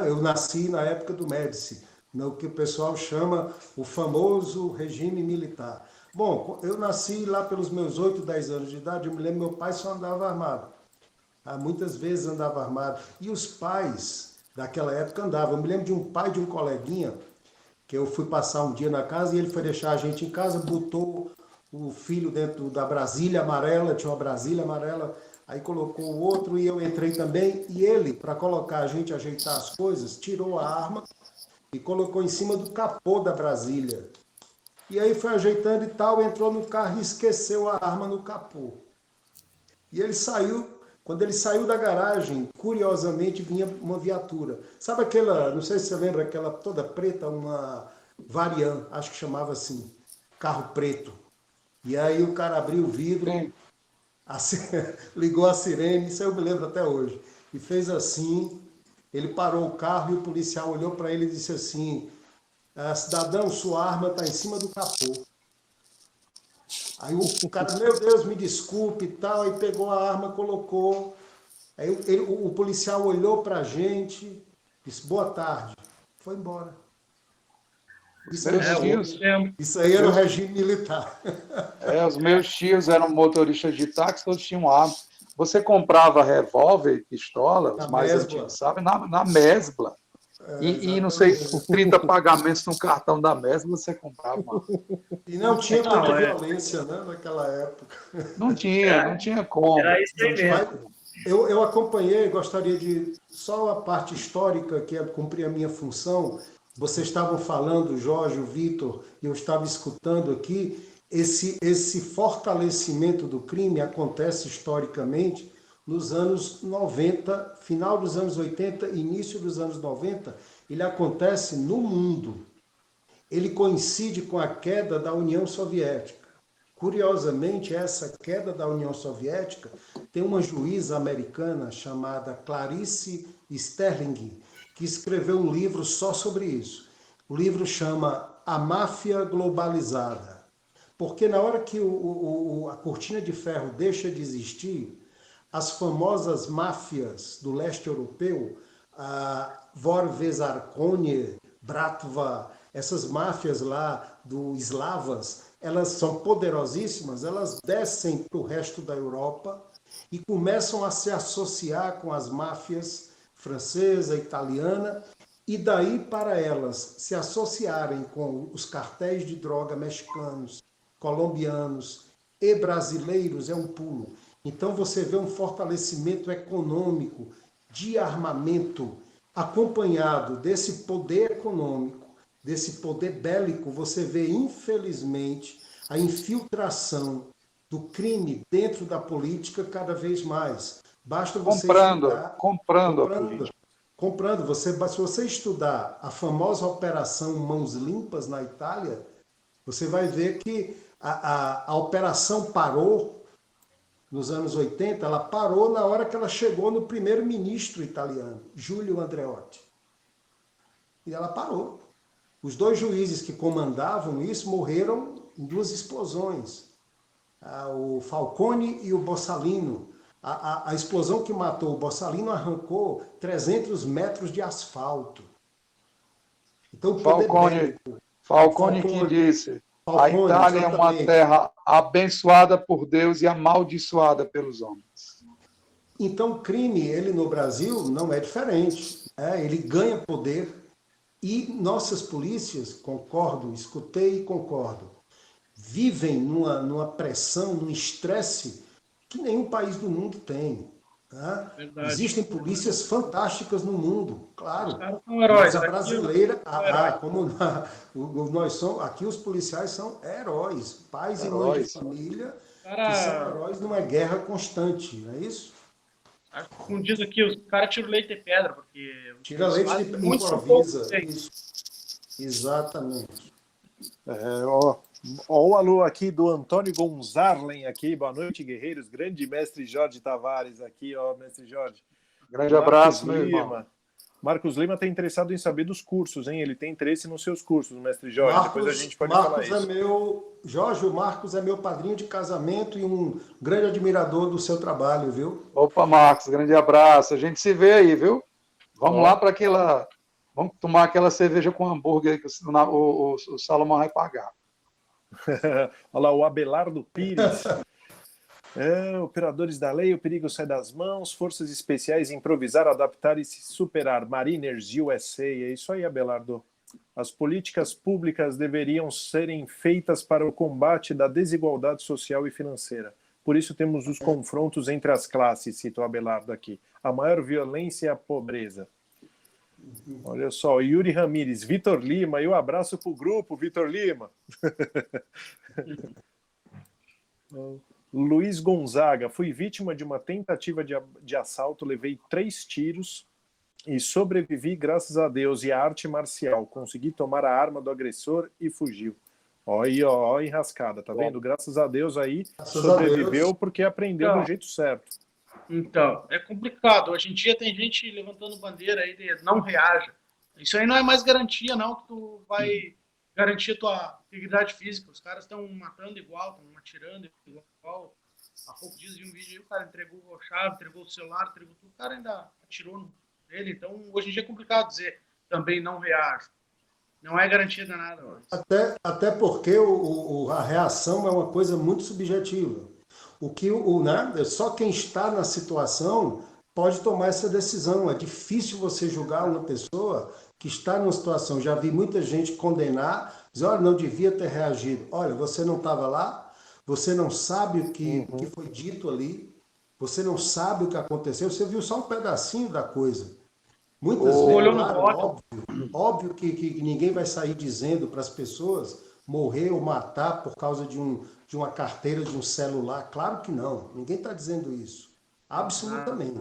Eu nasci na época do Médici, no que o pessoal chama o famoso regime militar. Bom, eu nasci lá pelos meus 8, 10 anos de idade. Eu me lembro que meu pai só andava armado. Muitas vezes andava armado. E os pais daquela época andavam. Eu me lembro de um pai de um coleguinha, que eu fui passar um dia na casa e ele foi deixar a gente em casa, botou o filho dentro da Brasília amarela, tinha uma Brasília amarela, aí colocou o outro e eu entrei também. E ele, para colocar a gente, ajeitar as coisas, tirou a arma e colocou em cima do capô da Brasília. E aí foi ajeitando e tal, entrou no carro e esqueceu a arma no capô. E ele saiu. Quando ele saiu da garagem, curiosamente, vinha uma viatura. Sabe aquela, não sei se você lembra, aquela toda preta, uma Variant, acho que chamava assim, carro preto. E aí o cara abriu o vidro, ligou a sirene, isso eu me lembro até hoje. E fez assim, ele parou o carro e o policial olhou para ele e disse assim, cidadão, sua arma está em cima do capô. Aí o cara, meu Deus, me desculpe e tal, aí pegou a arma, colocou. Aí o policial olhou para a gente, disse, boa tarde, foi embora. Isso aí era o regime militar. Os meus tios eram motoristas de táxi, todos tinham arma. Você comprava revólver, pistola, os mais antigos, sabe? Na mesbla. E não sei, por 30 pagamentos no cartão da Mesma, você comprava. E não tinha tanta violência, né, naquela época. Não tinha como. Era isso aí mesmo. Eu acompanhei, gostaria de... Só a parte histórica, que é cumprir a minha função. Vocês estavam falando, Jorge, o Vitor, e eu estava escutando aqui, esse fortalecimento do crime acontece historicamente nos anos 90, final dos anos 80, início dos anos 90, ele acontece no mundo. Ele coincide com a queda da União Soviética. Curiosamente, essa queda da União Soviética tem uma juíza americana chamada Clarice Sterling, que escreveu um livro só sobre isso. O livro chama A Máfia Globalizada. Porque na hora que a cortina de ferro deixa de existir, as famosas máfias do leste europeu, a Vorvezarkonie, Bratva, essas máfias lá do eslavas, elas são poderosíssimas, elas descem para o resto da Europa e começam a se associar com as máfias francesa, italiana, e daí para elas se associarem com os cartéis de droga mexicanos, colombianos e brasileiros é um pulo. Então você vê um fortalecimento econômico de armamento acompanhado desse poder econômico, desse poder bélico. Você vê, infelizmente, a infiltração do crime dentro da política cada vez mais. Basta você comprando a política. Se você estudar a famosa Operação Mãos Limpas na Itália, você vai ver que a operação parou nos anos 80, ela parou na hora que ela chegou no primeiro-ministro italiano, Giulio Andreotti. E ela parou. Os 2 juízes que comandavam isso morreram em 2 explosões. O Falcone e o Borsalino. A explosão que matou o Borsalino arrancou 300 metros de asfalto. Então, Falcone que disse... A Itália é uma terra abençoada por Deus e amaldiçoada pelos homens. Então, o crime, ele no Brasil, não é diferente. Ele ganha poder e nossas polícias, concordo, escutei e concordo, vivem numa pressão, num estresse que nenhum país do mundo tem. Tá? Existem polícias fantásticas no mundo, claro. Mas a brasileira, nós somos, aqui os policiais são heróis, pais e mães de família, que são heróis numa guerra constante, não é isso? Como diz aqui, os caras tiram leite de pedra, porque... Tira leite de improvisa. Isso. Exatamente. Ó o alô aqui do Antônio Gonzarlen aqui. Boa noite, guerreiros. Grande mestre Jorge Tavares aqui, ó, mestre Jorge. Grande abraço, meu irmão. Marcos Lima está interessado em saber dos cursos, hein? Ele tem interesse nos seus cursos, mestre Jorge. Depois a gente pode falar isso. Jorge, o Marcos é meu padrinho de casamento e um grande admirador do seu trabalho, viu? Opa, Marcos, grande abraço. A gente se vê aí, viu? Vamos lá para aquela... Vamos tomar aquela cerveja com hambúrguer que o Salomão vai pagar. Olha lá, o Abelardo Pires. Operadores da lei, o perigo sai das mãos, forças especiais improvisar, adaptar e se superar. Mariners USA, é isso aí, Abelardo. As políticas públicas deveriam serem feitas para o combate da desigualdade social e financeira. Por isso temos os confrontos entre as classes, cita o Abelardo aqui. A maior violência é a pobreza. Olha só, Yuri Ramires, Vitor Lima, e um abraço para o grupo, Vitor Lima. Luiz Gonzaga, fui vítima de uma tentativa de assalto, levei 3 tiros e sobrevivi graças a Deus e à arte marcial. Consegui tomar a arma do agressor e fugiu. Ó, aí, ó, enrascada, tá vendo? Graças a Deus aí, sobreviveu porque aprendeu do jeito certo. Então, é complicado. Hoje em dia tem gente levantando bandeira aí de não reaja. Isso aí não é mais garantia, não, que tu vai garantir a tua integridade física. Os caras estão matando igual, estão atirando igual. Há pouco dias vi um vídeo aí, o cara entregou a chave, entregou o celular, entregou tudo. O cara ainda atirou nele. Então, hoje em dia é complicado dizer também não reaja. Não é garantia de nada. Até porque a reação é uma coisa muito subjetiva. Só quem está na situação pode tomar essa decisão. É difícil você julgar uma pessoa que está numa situação, já vi muita gente condenar, dizer, olha, não devia ter reagido. Olha, você não estava lá, você não sabe o que foi dito ali, você não sabe o que aconteceu, você viu só um pedacinho da coisa. Muitas vezes, claro, óbvio que ninguém vai sair dizendo para as pessoas morrer ou matar por causa de uma carteira, de um celular. Claro que não, ninguém está dizendo isso. Absolutamente.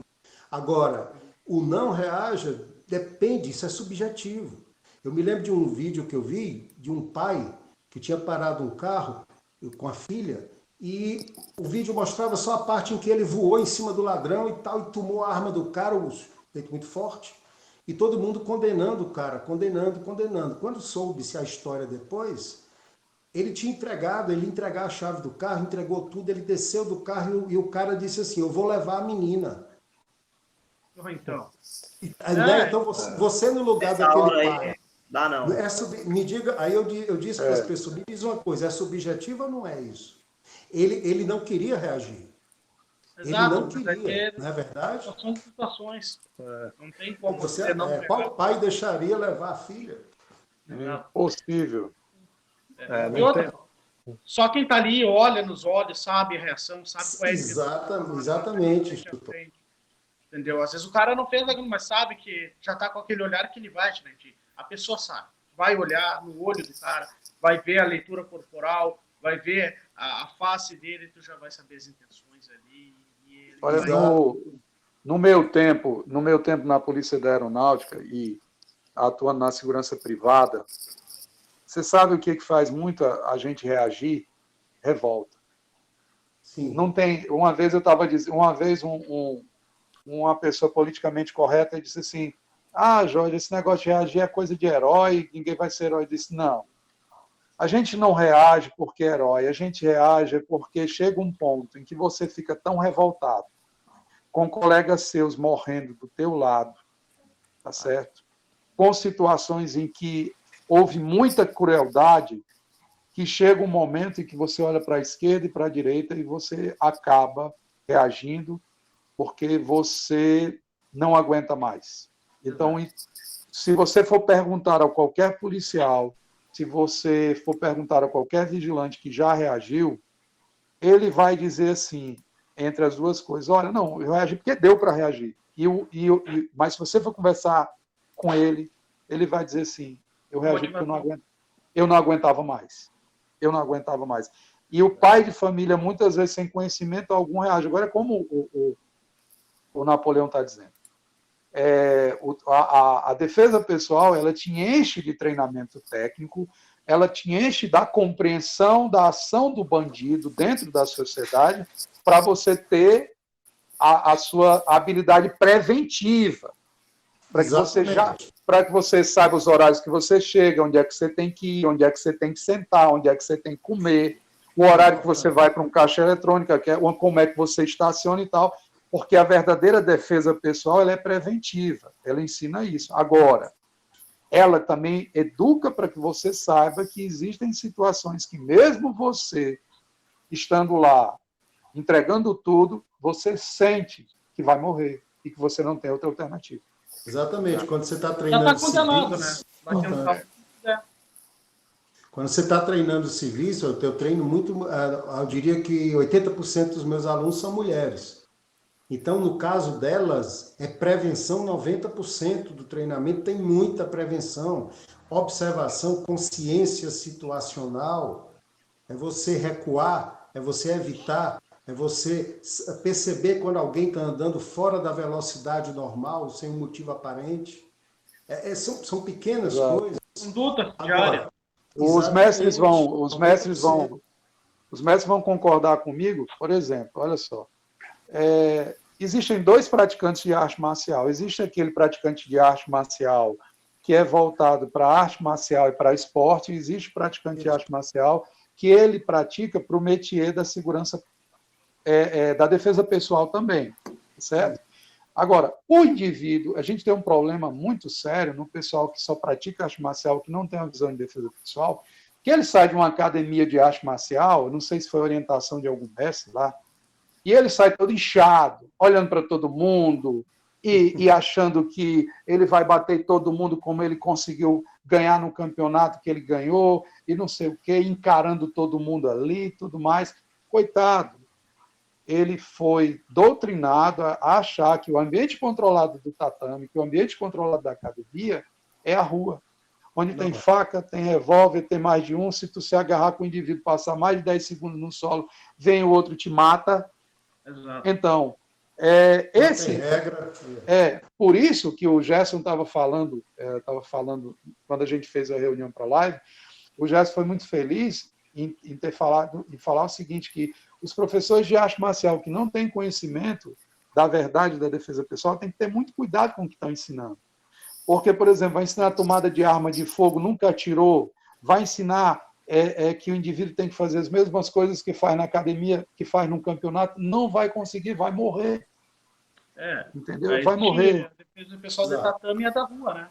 Agora, o não reaja depende, isso é subjetivo. Eu me lembro de um vídeo que eu vi de um pai que tinha parado um carro com a filha e o vídeo mostrava só a parte em que ele voou em cima do ladrão e tal, e tomou a arma do cara, um peito muito forte, e todo mundo condenando o cara, condenando. Quando soube-se a história depois, ele tinha entregado, ele ia entregar a chave do carro, entregou tudo, ele desceu do carro e o cara disse assim, eu vou levar a menina. Então, Então você no lugar daquele pai... Dá não. Me diga, aí eu disse para as pessoas, me diz uma coisa, é subjetivo ou não é isso? Ele não queria reagir. exato, Ele não queria, não é verdade? São situações. Não tem como você não pegar. Qual pai deixaria levar a filha? Possível. E outra, só quem está ali olha nos olhos, sabe a reação, sabe qual é a Exatamente. Entendeu? Às vezes o cara não fez aquilo, mas sabe que já está com aquele olhar que ele vai te mentir. A pessoa sabe. Vai olhar no olho do cara, vai ver a leitura corporal, vai ver a face dele, tu já vai saber as intenções ali. Olha, no meu tempo na Polícia da Aeronáutica e atuando na segurança privada, você sabe o que faz muito a gente reagir? Revolta. Sim. Não tem. Uma vez eu estava dizendo, uma pessoa politicamente correta disse assim: Jorge, esse negócio de reagir é coisa de herói, ninguém vai ser herói. Eu disse: não. A gente não reage porque é herói, a gente reage porque chega um ponto em que você fica tão revoltado, com colegas seus morrendo do teu lado, tá certo? Com situações em que houve muita crueldade, que chega um momento em que você olha para a esquerda e para a direita e você acaba reagindo porque você não aguenta mais. Então, se você for perguntar a qualquer policial, se você for perguntar a qualquer vigilante que já reagiu, ele vai dizer assim, entre as duas coisas, olha, não, eu reagi porque deu para reagir. Mas se você for conversar com ele, ele vai dizer assim, eu reagi porque eu não aguentava mais. Eu não aguentava mais. E o pai de família, muitas vezes, sem conhecimento algum, reage. Agora, como o Napoleão está dizendo, a defesa pessoal, ela te enche de treinamento técnico, ela te enche da compreensão da ação do bandido dentro da sociedade para você ter a sua habilidade preventiva, para que você saiba os horários que você chega, onde é que você tem que ir, onde é que você tem que sentar, onde é que você tem que comer, o horário que você vai para um caixa eletrônico, como é que você estaciona e tal, porque a verdadeira defesa pessoal ela é preventiva, ela ensina isso. Agora, ela também educa para que você saiba que existem situações que mesmo você estando lá, entregando tudo, você sente que vai morrer e que você não tem outra alternativa. Exatamente. Quando você está treinando civis... Quando você está treinando civis, eu treino muito, eu diria que 80% dos meus alunos são mulheres. Então, no caso delas, é prevenção 90% do treinamento, tem muita prevenção. Observação, consciência situacional, é você recuar, é você evitar, é você perceber quando alguém está andando fora da velocidade normal, sem um motivo aparente. São pequenas coisas. Conduta diária. Os mestres vão concordar comigo, por exemplo, olha só. Existem dois praticantes de arte marcial. Existe aquele praticante de arte marcial que é voltado para arte marcial e para esporte, e existe praticante de arte marcial que ele pratica para o métier da segurança, da defesa pessoal também, certo? Agora, o indivíduo, a gente tem um problema muito sério no pessoal que só pratica arte marcial, que não tem uma visão de defesa pessoal, que ele sai de uma academia de arte marcial, não sei se foi orientação de algum mestre lá, e ele sai todo inchado, olhando para todo mundo, e achando que ele vai bater todo mundo como ele conseguiu ganhar no campeonato que ele ganhou, e não sei o quê, encarando todo mundo ali e tudo mais. Coitado, ele foi doutrinado a achar que o ambiente controlado do tatame, que o ambiente controlado da academia é a rua. Onde tem faca, tem revólver, tem mais de um. Se tu se agarrar com o indivíduo, passar mais de 10 segundos no solo, vem o outro e te mata. Exato. Então, por isso que o Gerson estava falando quando a gente fez a reunião para a live, o Gerson foi muito feliz em ter falado, em falar o seguinte, que os professores de arte marcial que não têm conhecimento da verdade da defesa pessoal têm que ter muito cuidado com o que estão ensinando. Porque, por exemplo, vai ensinar a tomada de arma de fogo, nunca atirou, vai ensinar que o indivíduo tem que fazer as mesmas coisas que faz na academia, que faz num campeonato, não vai conseguir, vai morrer. Entendeu? Vai morrer. A defesa pessoal do tatame é da rua, né?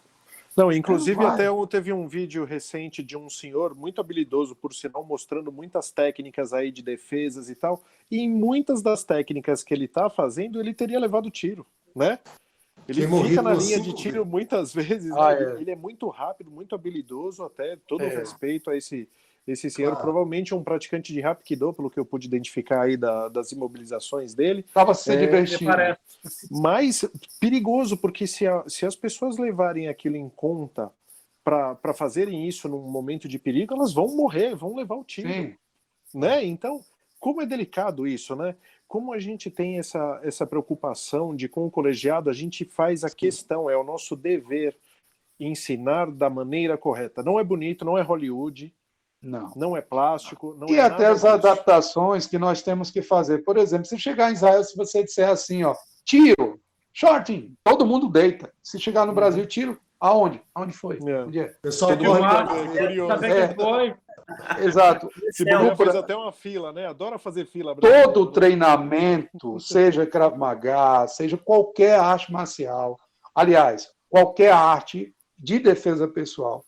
Não, inclusive até teve um vídeo recente de um senhor muito habilidoso, por sinal, mostrando muitas técnicas aí de defesas e tal, e em muitas das técnicas que ele tá fazendo, ele teria levado tiro, né? Ele fica na linha de tiro muitas vezes, né? Ele é muito rápido, muito habilidoso, até todo respeito a esse senhor, provavelmente um praticante de Hapkido, pelo que eu pude identificar aí das imobilizações dele. Estava se divertindo. Mas perigoso, porque se as pessoas levarem aquilo em conta para fazerem isso num momento de perigo, elas vão morrer, vão levar o tiro. Sim. Né? Então, como é delicado isso, né? Como a gente tem essa preocupação de, com o colegiado, a gente faz a questão, é o nosso dever ensinar da maneira correta. Não é bonito, não é Hollywood, não é plástico. Não e é até as adaptações que nós temos que fazer. Por exemplo, se chegar em Israel, se você disser assim, ó, tiro, shorting, todo mundo deita. Se chegar no Brasil, tiro, aonde? Aonde foi? Onde é? Pessoal, foi. Exato. Se não fez até uma fila, né? Adora fazer fila. Todo o treinamento, seja Krav Maga, seja qualquer arte marcial, aliás, qualquer arte de defesa pessoal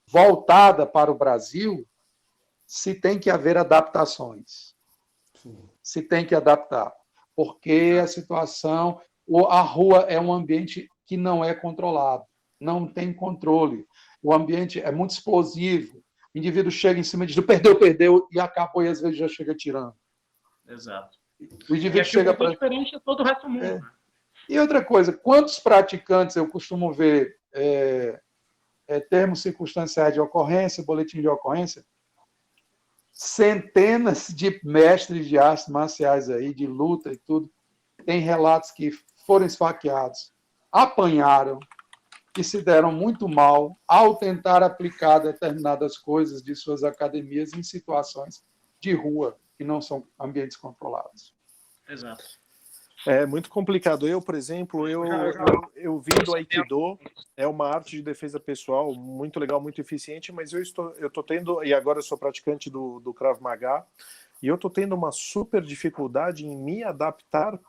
voltada para o Brasil, se tem que haver adaptações. Se tem que adaptar. Porque a situação, a rua é um ambiente que não é controlado, não tem controle. O ambiente é muito explosivo. O indivíduo chega em cima e diz, perdeu, e acabou, e às vezes já chega tirando. Exato. O indivíduo chega para... diferente de todo o resto do mundo. E outra coisa, quantos praticantes eu costumo ver termos circunstanciais de ocorrência, boletim de ocorrência? Centenas de mestres de artes marciais aí, de luta e tudo, tem relatos que foram esfaqueados, apanharam, que se deram muito mal ao tentar aplicar determinadas coisas de suas academias em situações de rua, que não são ambientes controlados. Exato. É muito complicado. Eu, por exemplo, eu vim do Aikido, é uma arte de defesa pessoal muito legal, muito eficiente, mas eu tô tendo, e agora eu sou praticante do Krav Maga, e eu tô tendo uma super dificuldade em me adaptar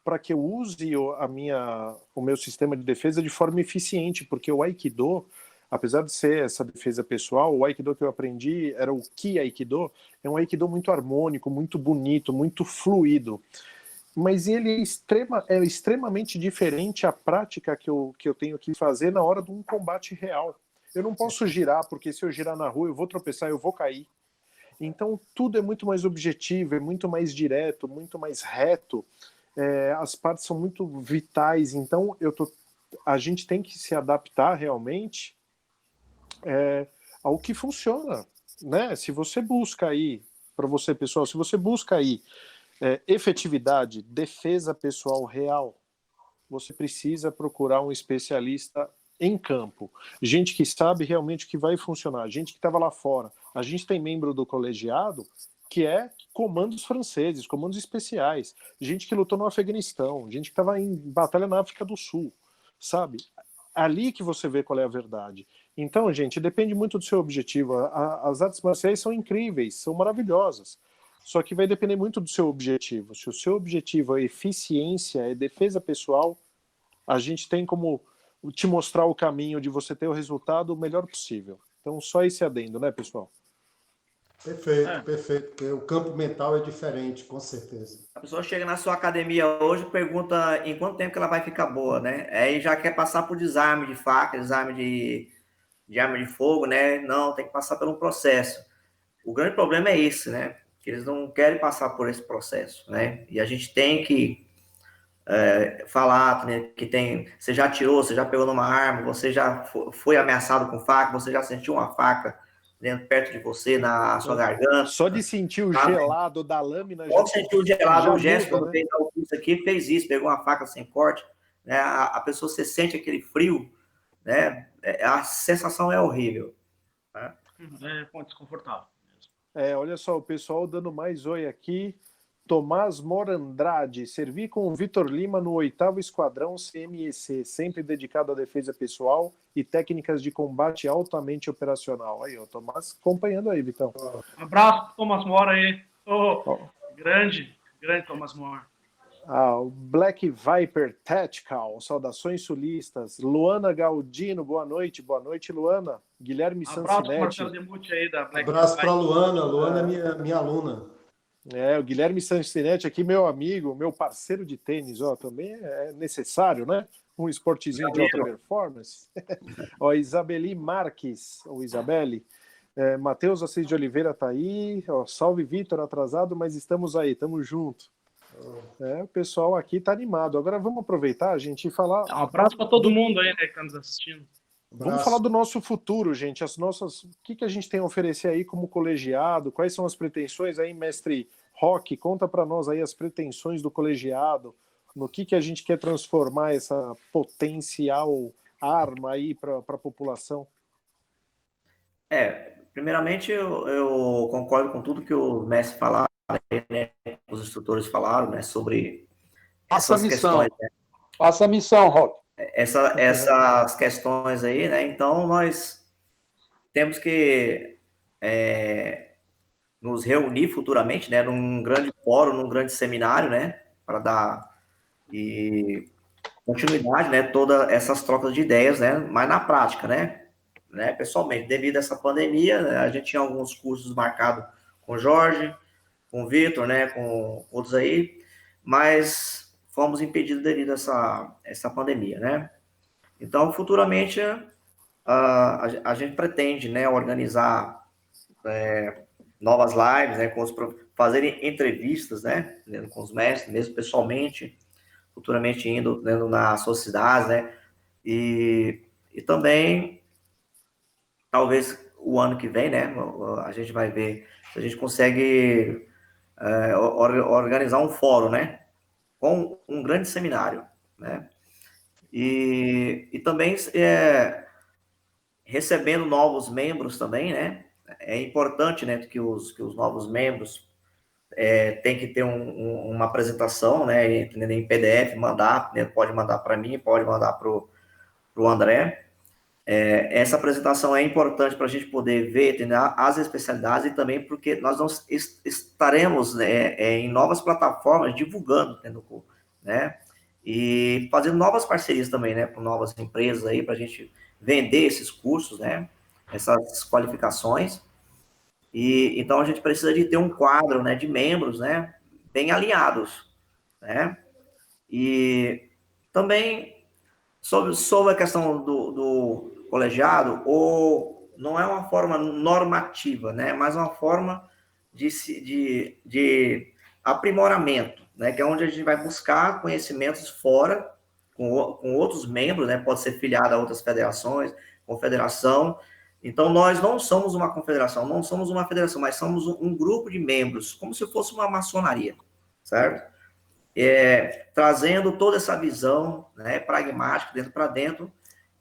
para que eu use o meu sistema de defesa de forma eficiente, porque o Aikido, apesar de ser essa defesa pessoal, o Aikido que eu aprendi era o Ki Aikido, é um Aikido muito harmônico, muito bonito, muito fluido. Mas ele é extremamente diferente a prática que eu tenho que fazer na hora de um combate real. Eu não posso girar, porque se eu girar na rua eu vou tropeçar, eu vou cair. Então tudo é muito mais objetivo, é muito mais direto, muito mais reto. As partes são muito vitais, então a gente tem que se adaptar realmente ao que funciona, né? Se você busca aí, para você pessoal, se você busca aí efetividade, defesa pessoal real, você precisa procurar um especialista em campo, gente que sabe realmente o que vai funcionar, gente que estava lá fora. A gente tem membro do colegiado que é comandos franceses, comandos especiais, gente que lutou no Afeganistão, gente que estava em batalha na África do Sul, sabe? Ali que você vê qual é a verdade. Então, gente, depende muito do seu objetivo. As artes marciais são incríveis, são maravilhosas, só que vai depender muito do seu objetivo. Se o seu objetivo é eficiência, é defesa pessoal, a gente tem como te mostrar o caminho de você ter o resultado o melhor possível. Então, só esse adendo, né, pessoal? Perfeito, perfeito, porque o campo mental é diferente, com certeza. A pessoa chega na sua academia hoje e pergunta em quanto tempo que ela vai ficar boa, né? Aí já quer passar por desarme de faca, desarme de arma de fogo, né? Não, tem que passar por um processo. O grande problema é esse, né? Que eles não querem passar por esse processo, né? E a gente tem que falar, né, que você já atirou, você já pegou numa arma, você já foi ameaçado com faca, você já sentiu uma faca dentro, perto de você, na sua garganta. Só de sentir o gelado da lâmina... Só de sentir o gelado, o Gerson, quando né? fez o curso aqui, fez isso, pegou uma faca sem corte, né? A pessoa, você sente aquele frio, né? A sensação é horrível. Né? É desconfortável. Olha só, o pessoal dando mais oi aqui. Tomás Morandrade, servi com o Vitor Lima no 8º Esquadrão CMEC, sempre dedicado à defesa pessoal e técnicas de combate altamente operacional. Aí, o Tomás acompanhando aí, Vitão. Um abraço pro Thomas More aí. Grande Thomas More. O Black Viper Tactical, saudações sulistas. Luana Galdino, boa noite, Luana. Guilherme Sansinetti. Abraço, Marcelo Demucci aí da Black Abraço para a Luana é minha aluna. O Guilherme Sansinetti aqui, meu amigo, meu parceiro de tênis, também é necessário, né? Um esportezinho de alta performance. Isabeli Marques, ou Isabelle. Matheus Assis de Oliveira tá aí. Salve, Vitor, atrasado, mas estamos aí, estamos junto. O pessoal aqui tá animado. Agora vamos aproveitar, gente, e falar... Um abraço para todo mundo aí, né, que tá nos assistindo. Vamos falar do nosso futuro, gente. O que a gente tem a oferecer aí como colegiado? Quais são as pretensões aí, mestre Roque? Conta para nós aí as pretensões do colegiado, no que a gente quer transformar essa potencial arma aí para a população. Primeiramente, eu concordo com tudo que os mestres falaram, né, os instrutores falaram, né, sobre essas questões. Né? Faça a missão, Roque. Essas questões aí, né? Então, nós temos que nos reunir futuramente, né? Num grande fórum, num grande seminário, né? Para dar continuidade, né? Todas essas trocas de ideias, né? Mas na prática, né? Pessoalmente, devido a essa pandemia, né, a gente tinha alguns cursos marcados com o Jorge, com o Vitor, né? Com outros aí, mas fomos impedidos devido a essa pandemia, né? Então, futuramente, a gente pretende, né, organizar novas lives, né, fazerem entrevistas, né, com os mestres, mesmo pessoalmente, futuramente indo, né, nas suas cidades, né, e também, talvez o ano que vem, né, a gente vai ver se a gente consegue organizar um fórum, né, com um grande seminário, né, e também recebendo novos membros também, né, é importante, né, que os novos membros tem que ter uma apresentação, né, em PDF, mandar, né, pode mandar para mim, pode mandar para o André. Essa apresentação é importante para a gente poder ver, entender as especialidades e também porque nós estaremos, né, em novas plataformas divulgando, né, e fazendo novas parcerias também, né, com novas empresas aí para a gente vender esses cursos, né, essas qualificações. E então a gente precisa de ter um quadro, né, de membros, né, bem alinhados, né. E também sobre a questão do colegiado, ou não é uma forma normativa, né, mas uma forma de aprimoramento, né, que é onde a gente vai buscar conhecimentos fora, com outros membros, né, pode ser filiado a outras federações, confederação. Então, nós não somos uma confederação, não somos uma federação, mas somos um grupo de membros, como se fosse uma maçonaria, certo? Trazendo toda essa visão, né, pragmática dentro para dentro,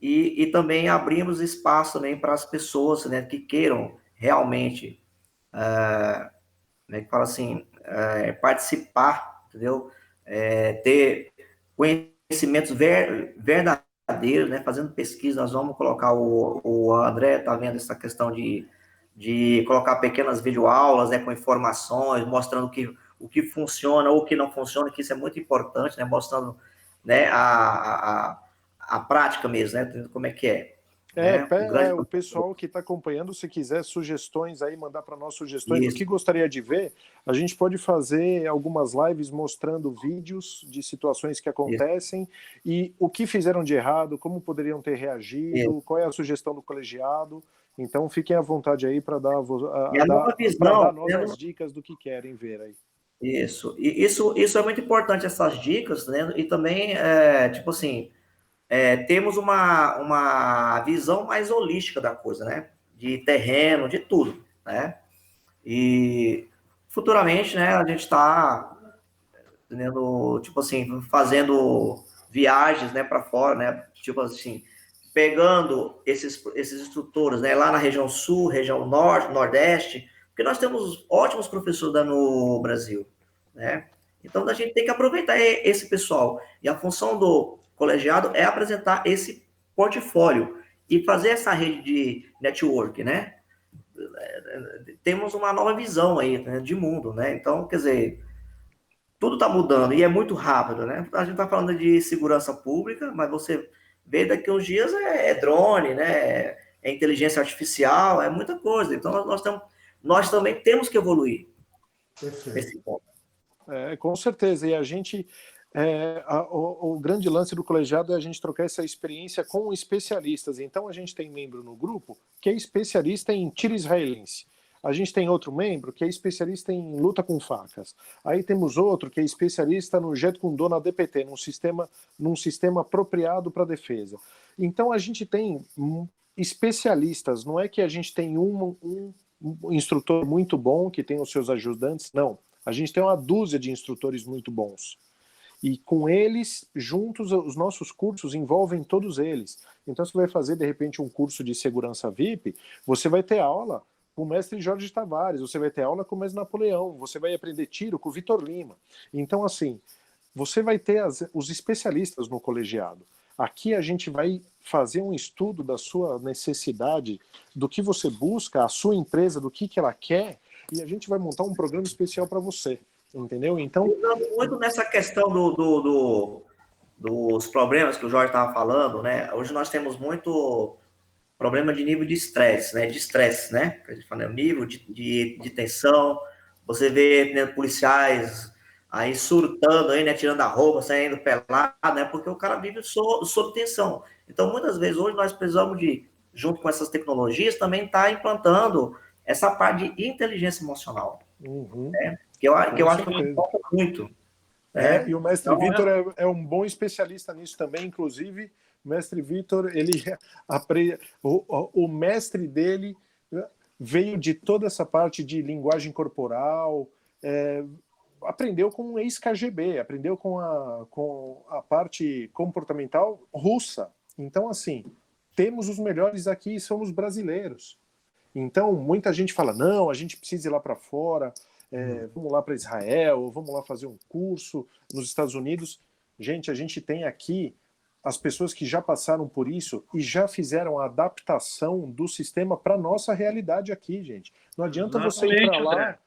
e também abrimos espaço também para as pessoas, né, que queiram realmente, né, que fala assim, participar, entendeu? Ter conhecimentos verdadeiros, né, fazendo pesquisa. Nós vamos colocar, o André está vendo essa questão de colocar pequenas videoaulas, né, com informações, mostrando o que funciona ou o que não funciona, que isso é muito importante, né, mostrando, né, a prática mesmo, né, como é que é. O pessoal que está acompanhando, se quiser sugestões aí, mandar para nós sugestões do que gostaria de ver, a gente pode fazer algumas lives mostrando vídeos de situações que acontecem e o que fizeram de errado, como poderiam ter reagido, qual é a sugestão do colegiado. Então fiquem à vontade aí para dar novas dicas do que querem ver aí. Isso é muito importante, essas dicas, né? E também, tipo assim, temos uma visão mais holística da coisa, né? De terreno, de tudo, né? E futuramente, né, a gente está, tipo assim, fazendo viagens, né, para fora, né? Tipo assim, pegando esses instrutores, né, lá na região sul, região norte, nordeste, porque nós temos ótimos professores no Brasil, né? Então a gente tem que aproveitar esse pessoal. E a função do colegiado é apresentar esse portfólio e fazer essa rede de network, né? Temos uma nova visão aí, né, de mundo, né? Então, quer dizer, tudo está mudando e é muito rápido, né? A gente está falando de segurança pública, mas você vê daqui a uns dias é drone, né? É inteligência artificial, é muita coisa. Então, nós também temos que evoluir nesse ponto. Com certeza. E a gente... o grande lance do colegiado é a gente trocar essa experiência com especialistas. Então, a gente tem membro no grupo que é especialista em tiro israelense. A gente tem outro membro que é especialista em luta com facas. Aí temos outro que é especialista no Jet Condor na DPT, num sistema apropriado para defesa. Então, a gente tem especialistas. Não é que a gente tem um instrutor muito bom que tem os seus ajudantes. Não. A gente tem uma dúzia de instrutores muito bons. E com eles, juntos, os nossos cursos envolvem todos eles. Então, se você vai fazer, de repente, um curso de segurança VIP, você vai ter aula com o mestre Jorge Tavares, você vai ter aula com o mestre Napoleão, você vai aprender tiro com o Vitor Lima. Então, assim, você vai ter os especialistas no colegiado. Aqui a gente vai fazer um estudo da sua necessidade, do que você busca, a sua empresa, do que ela quer, e a gente vai montar um programa especial para você. Entendeu? Então, muito nessa questão dos problemas que o Jorge estava falando, né? Hoje nós temos muito problema de nível de estresse, né? De estresse, né? A gente fala, nível de tensão. Você vê, né, policiais aí surtando, aí, né? Tirando a roupa, saindo pelado, né? Porque o cara vive sob tensão. Então, muitas vezes, hoje nós precisamos junto com essas tecnologias, também estar implantando essa parte de inteligência emocional. Né? Que eu acho que importa muito. E o mestre Vitor é um bom especialista nisso também, inclusive, o mestre Vitor, o mestre dele veio de toda essa parte de linguagem corporal, aprendeu com um ex-KGB, aprendeu com a parte comportamental russa. Então, assim, temos os melhores aqui e somos brasileiros. Então, muita gente fala, não, a gente precisa ir lá para fora, vamos lá para Israel, vamos lá fazer um curso nos Estados Unidos. Gente, a gente tem aqui as pessoas que já passaram por isso e já fizeram a adaptação do sistema para a nossa realidade aqui, gente. Não adianta você ir para lá...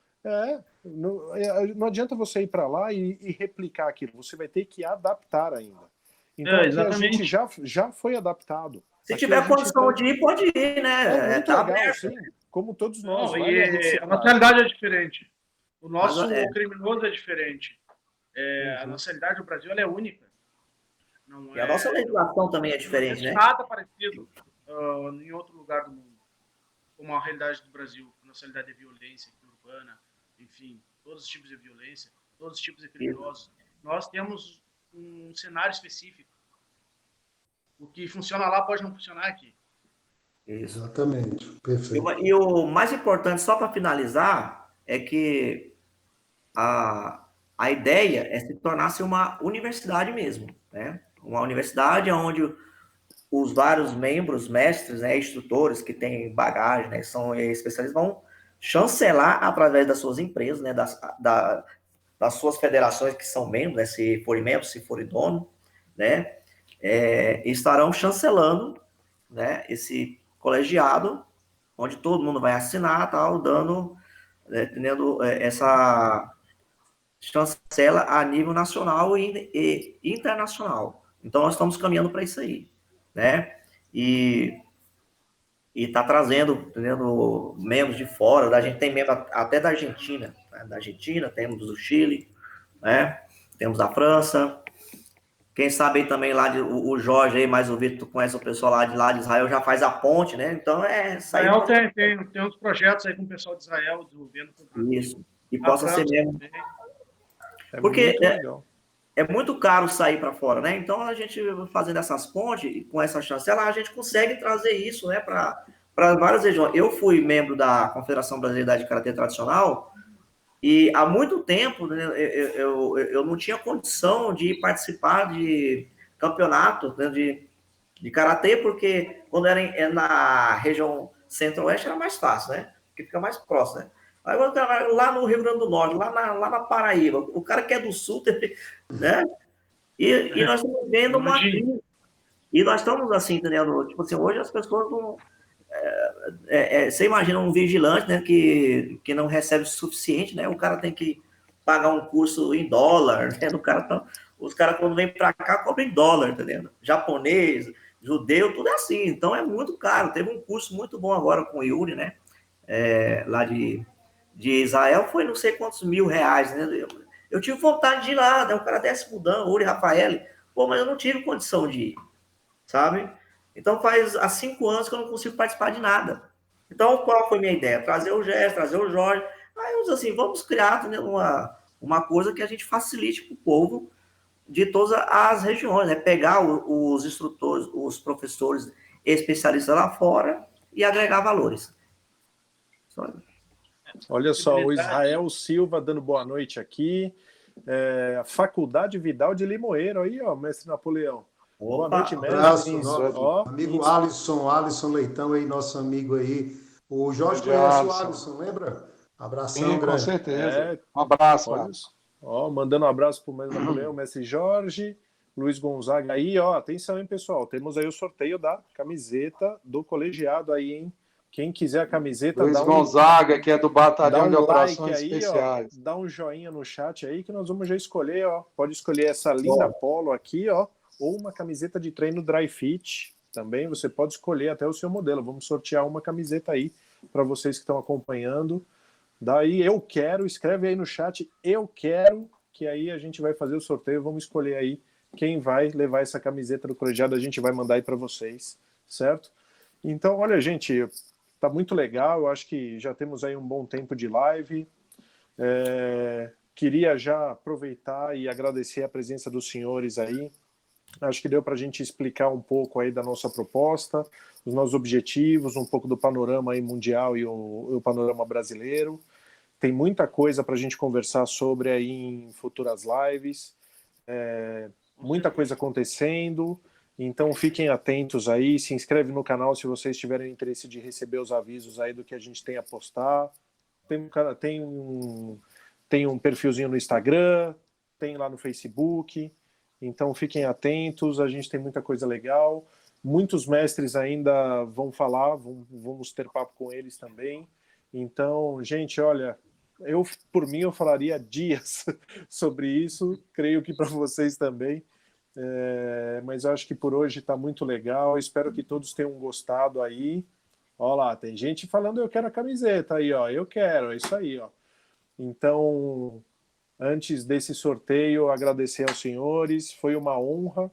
não adianta você ir para lá e replicar aquilo. Você vai ter que adaptar ainda. Então, aqui a gente já foi adaptado. Se tiver condição de ir, pode ir, né? É muito legal, sim. Como todos nós. A nacionalidade é diferente. O nosso criminoso é diferente. A nacionalidade do Brasil ela é única. Não a nossa legislação também é diferente, né? Não nada parecido em outro lugar do mundo. Como a realidade do Brasil. A nacionalidade é violência urbana, enfim, todos os tipos de violência, todos os tipos de criminosos. Nós temos um cenário específico. O que funciona lá pode não funcionar aqui. Exatamente, perfeito. E o mais importante, só para finalizar, é que a ideia é se tornasse uma universidade mesmo, né? Uma universidade onde os vários membros, mestres, né, instrutores que têm bagagem, né, são especialistas, vão chancelar através das suas empresas, né, das suas federações que são membros, né, se forem membros, se forem dono, né, estarão chancelando, né, esse colegiado, onde todo mundo vai assinar, tal, tendo essa chancela a nível nacional e internacional. Então, nós estamos caminhando para isso aí, né? E e está trazendo membros de fora. A gente tem membros até da Argentina, né? Da Argentina, temos do Chile, né? Temos da França. Quem sabe aí também lá o Jorge aí, mais o Vitor, conhece o pessoal lá de Israel, já faz a ponte, né? Então Israel tem uns projetos aí com o pessoal de Israel desenvolvendo. Isso. E possa ser mesmo. Porque muito legal. É muito caro sair para fora, né? Então a gente fazendo essas pontes, com essa chancela, a gente consegue trazer isso, né, para várias regiões. Eu fui membro da Confederação Brasileira de Karatê Tradicional e há muito tempo, né, eu não tinha condição de participar de campeonato, né, de karatê, porque quando era na região centro-oeste era mais fácil, né? Porque fica mais próximo, né? Aí lá no Rio Grande do Norte, lá na Paraíba, o cara que é do sul, né? E nós estamos vendo uma crise. E nós estamos assim, entendendo? Tipo assim, hoje as pessoas não. Você imagina um vigilante, né, que não recebe o suficiente, né? O cara tem que pagar um curso em dólar, né? Os caras, quando vêm para cá, cobram em dólar, entendendo? Japonês, judeu, tudo é assim. Então é muito caro. Teve um curso muito bom agora com o Yuri, né? Lá de Israel, foi não sei quantos R$1.000, né? Eu tive vontade de ir lá, né? O cara desce mudando, Uri Rafael, pô, mas eu não tive condição de ir, sabe? Então há 5 anos que eu não consigo participar de nada. Então, qual foi a minha ideia? Trazer o Gerson, trazer o Jorge. Aí eu disse assim, vamos criar, né, uma coisa que a gente facilite para o povo de todas as regiões, né? Pegar os instrutores, os professores especialistas lá fora e agregar valores. Olha só, o Israel Silva dando boa noite aqui. Faculdade Vidal de Limoeiro, aí, ó, mestre Napoleão. Opa, boa noite, mestre. Abraço, amigo Alisson Leitão aí, nosso amigo aí. O Jorge conhece o Alisson, lembra? Abração, sim, grande. Com certeza. Um abraço, Alisson. Mandando um abraço para o mestre Napoleão, mestre Jorge, Luiz Gonzaga aí, ó, atenção, hein, pessoal, temos aí o sorteio da camiseta do colegiado aí, hein? Quem quiser a camiseta, Luiz Gonzaga, que é do Batalhão de Operações aí, Especiais. Ó, dá um joinha no chat aí que nós vamos já escolher, ó. Pode escolher essa linda polo aqui, ó, ou uma camiseta de treino dry fit. Também você pode escolher até o seu modelo. Vamos sortear uma camiseta aí para vocês que estão acompanhando. Daí eu quero, escreve aí no chat, eu quero, que aí a gente vai fazer o sorteio, vamos escolher aí quem vai levar essa camiseta do colegiado, a gente vai mandar aí para vocês, certo? Então, olha, gente, tá muito legal, eu acho que já temos aí um bom tempo de live. Queria já aproveitar e agradecer a presença dos senhores aí. Acho que deu para a gente explicar um pouco aí da nossa proposta, os nossos objetivos, um pouco do panorama aí mundial e o panorama brasileiro. Tem muita coisa para a gente conversar sobre aí em futuras lives, muita coisa acontecendo. Então fiquem atentos aí, se inscreve no canal se vocês tiverem interesse de receber os avisos aí do que a gente tem a postar. Tem um perfilzinho no Instagram, tem lá no Facebook, então fiquem atentos, a gente tem muita coisa legal. Muitos mestres ainda vão falar, vamos ter papo com eles também. Então, gente, olha, por mim eu falaria dias sobre isso, creio que para vocês também. Mas eu acho que por hoje está muito legal, espero que todos tenham gostado aí. Olha lá, tem gente falando eu quero a camiseta aí, ó, eu quero, é isso aí, ó. Então, antes desse sorteio, agradecer aos senhores, foi uma honra,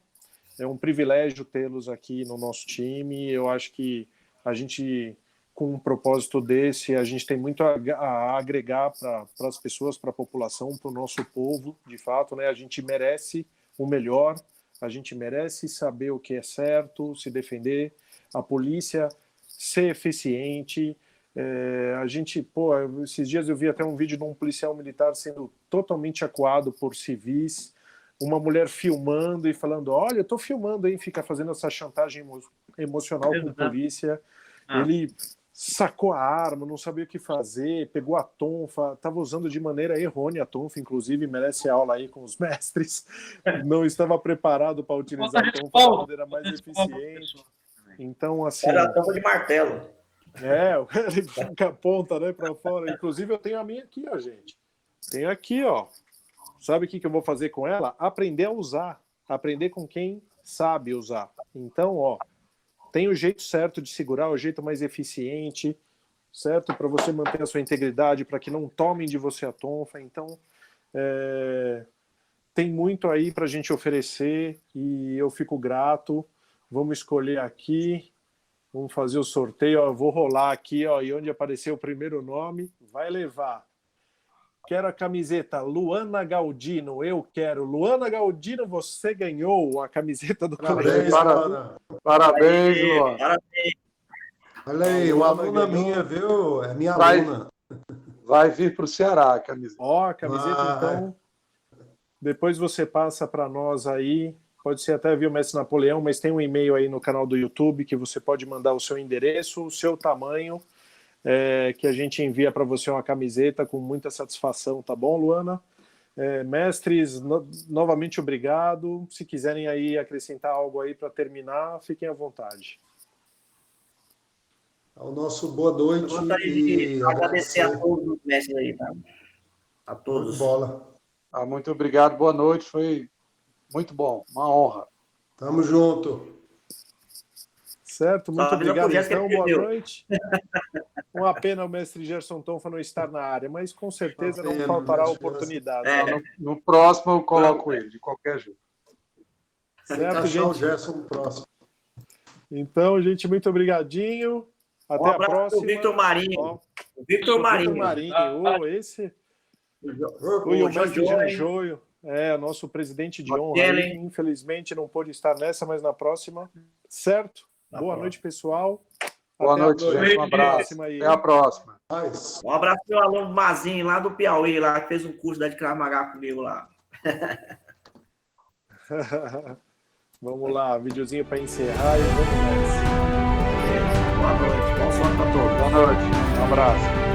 é um privilégio tê-los aqui no nosso time. Eu acho que a gente, com um propósito desse, a gente tem muito a agregar para as pessoas, para a população, para o nosso povo, de fato, né? A gente merece o melhor, a gente merece saber o que é certo, se defender, a polícia ser eficiente. A gente, esses dias eu vi até um vídeo de um policial militar sendo totalmente acuado por civis, uma mulher filmando e falando, olha, eu tô filmando, hein, fica fazendo essa chantagem emocional com a polícia. Ele sacou a arma, não sabia o que fazer, pegou a tonfa, estava usando de maneira errônea a tonfa, inclusive merece aula aí com os mestres, não estava preparado para utilizar a tonfa de maneira mais eficiente. Então, assim... Era a tonfa de martelo. Ele fica a ponta, né, para fora. Inclusive, eu tenho a minha aqui, ó, gente. Tenho aqui, ó. Sabe o que eu vou fazer com ela? Aprender a usar. Aprender com quem sabe usar. Então, ó, tem o jeito certo de segurar, o jeito mais eficiente, certo? Para você manter a sua integridade, para que não tomem de você a tonfa. Então, tem muito aí para a gente oferecer e eu fico grato. Vamos escolher aqui, vamos fazer o sorteio. Ó, eu vou rolar aqui, ó, e onde aparecer o primeiro nome, vai levar. Quero a camiseta Luana Galdino, eu quero. Luana Galdino, você ganhou a camiseta do Parabéns, Colegiado. Parabéns, Luana. Parabéns. Olha aí, uma aluna minha, viu? É minha aluna. Vai vir para o Ceará a camiseta. Ó, a camiseta, então. Depois você passa para nós aí. Pode ser até via o Mestre Napoleão, mas tem um e-mail aí no canal do YouTube que você pode mandar o seu endereço, o seu tamanho, que a gente envia para você uma camiseta com muita satisfação, tá bom, Luana? Mestres, novamente obrigado. Se quiserem aí acrescentar algo aí para terminar, fiquem à vontade. Ao nosso boa noite. Eu gostaria de agradecer a todos os mestres aí, tá? A todos. Bola. Muito obrigado, boa noite, foi muito bom, uma honra. Tamo junto. Certo, muito obrigado, então, boa perdeu. noite. Uma pena o mestre Gerson Tonfa não estar na área, mas com certeza não pena, faltará mas oportunidade. No próximo eu coloco ele, de qualquer jeito. Certo, O gente? Gerson no próximo. Então, gente, muito obrigadinho. Até a próxima. O Victor Marinho. Ó, O Victor Marinho. Esse O foi o mestre Joio. Jean Joio. Nosso presidente de honra. Aí, infelizmente não pôde estar nessa, mas na próxima. Certo? Boa noite, pessoal. Boa Até noite, gente. Um abraço. Até a próxima. Mas... Um abraço para o aluno Mazinho, lá do Piauí, lá, que fez um curso da de Krav Maga comigo lá. Vamos lá, videozinho para encerrar e vamos nessa. Boa noite, bom sono para todos. Boa noite. Um abraço.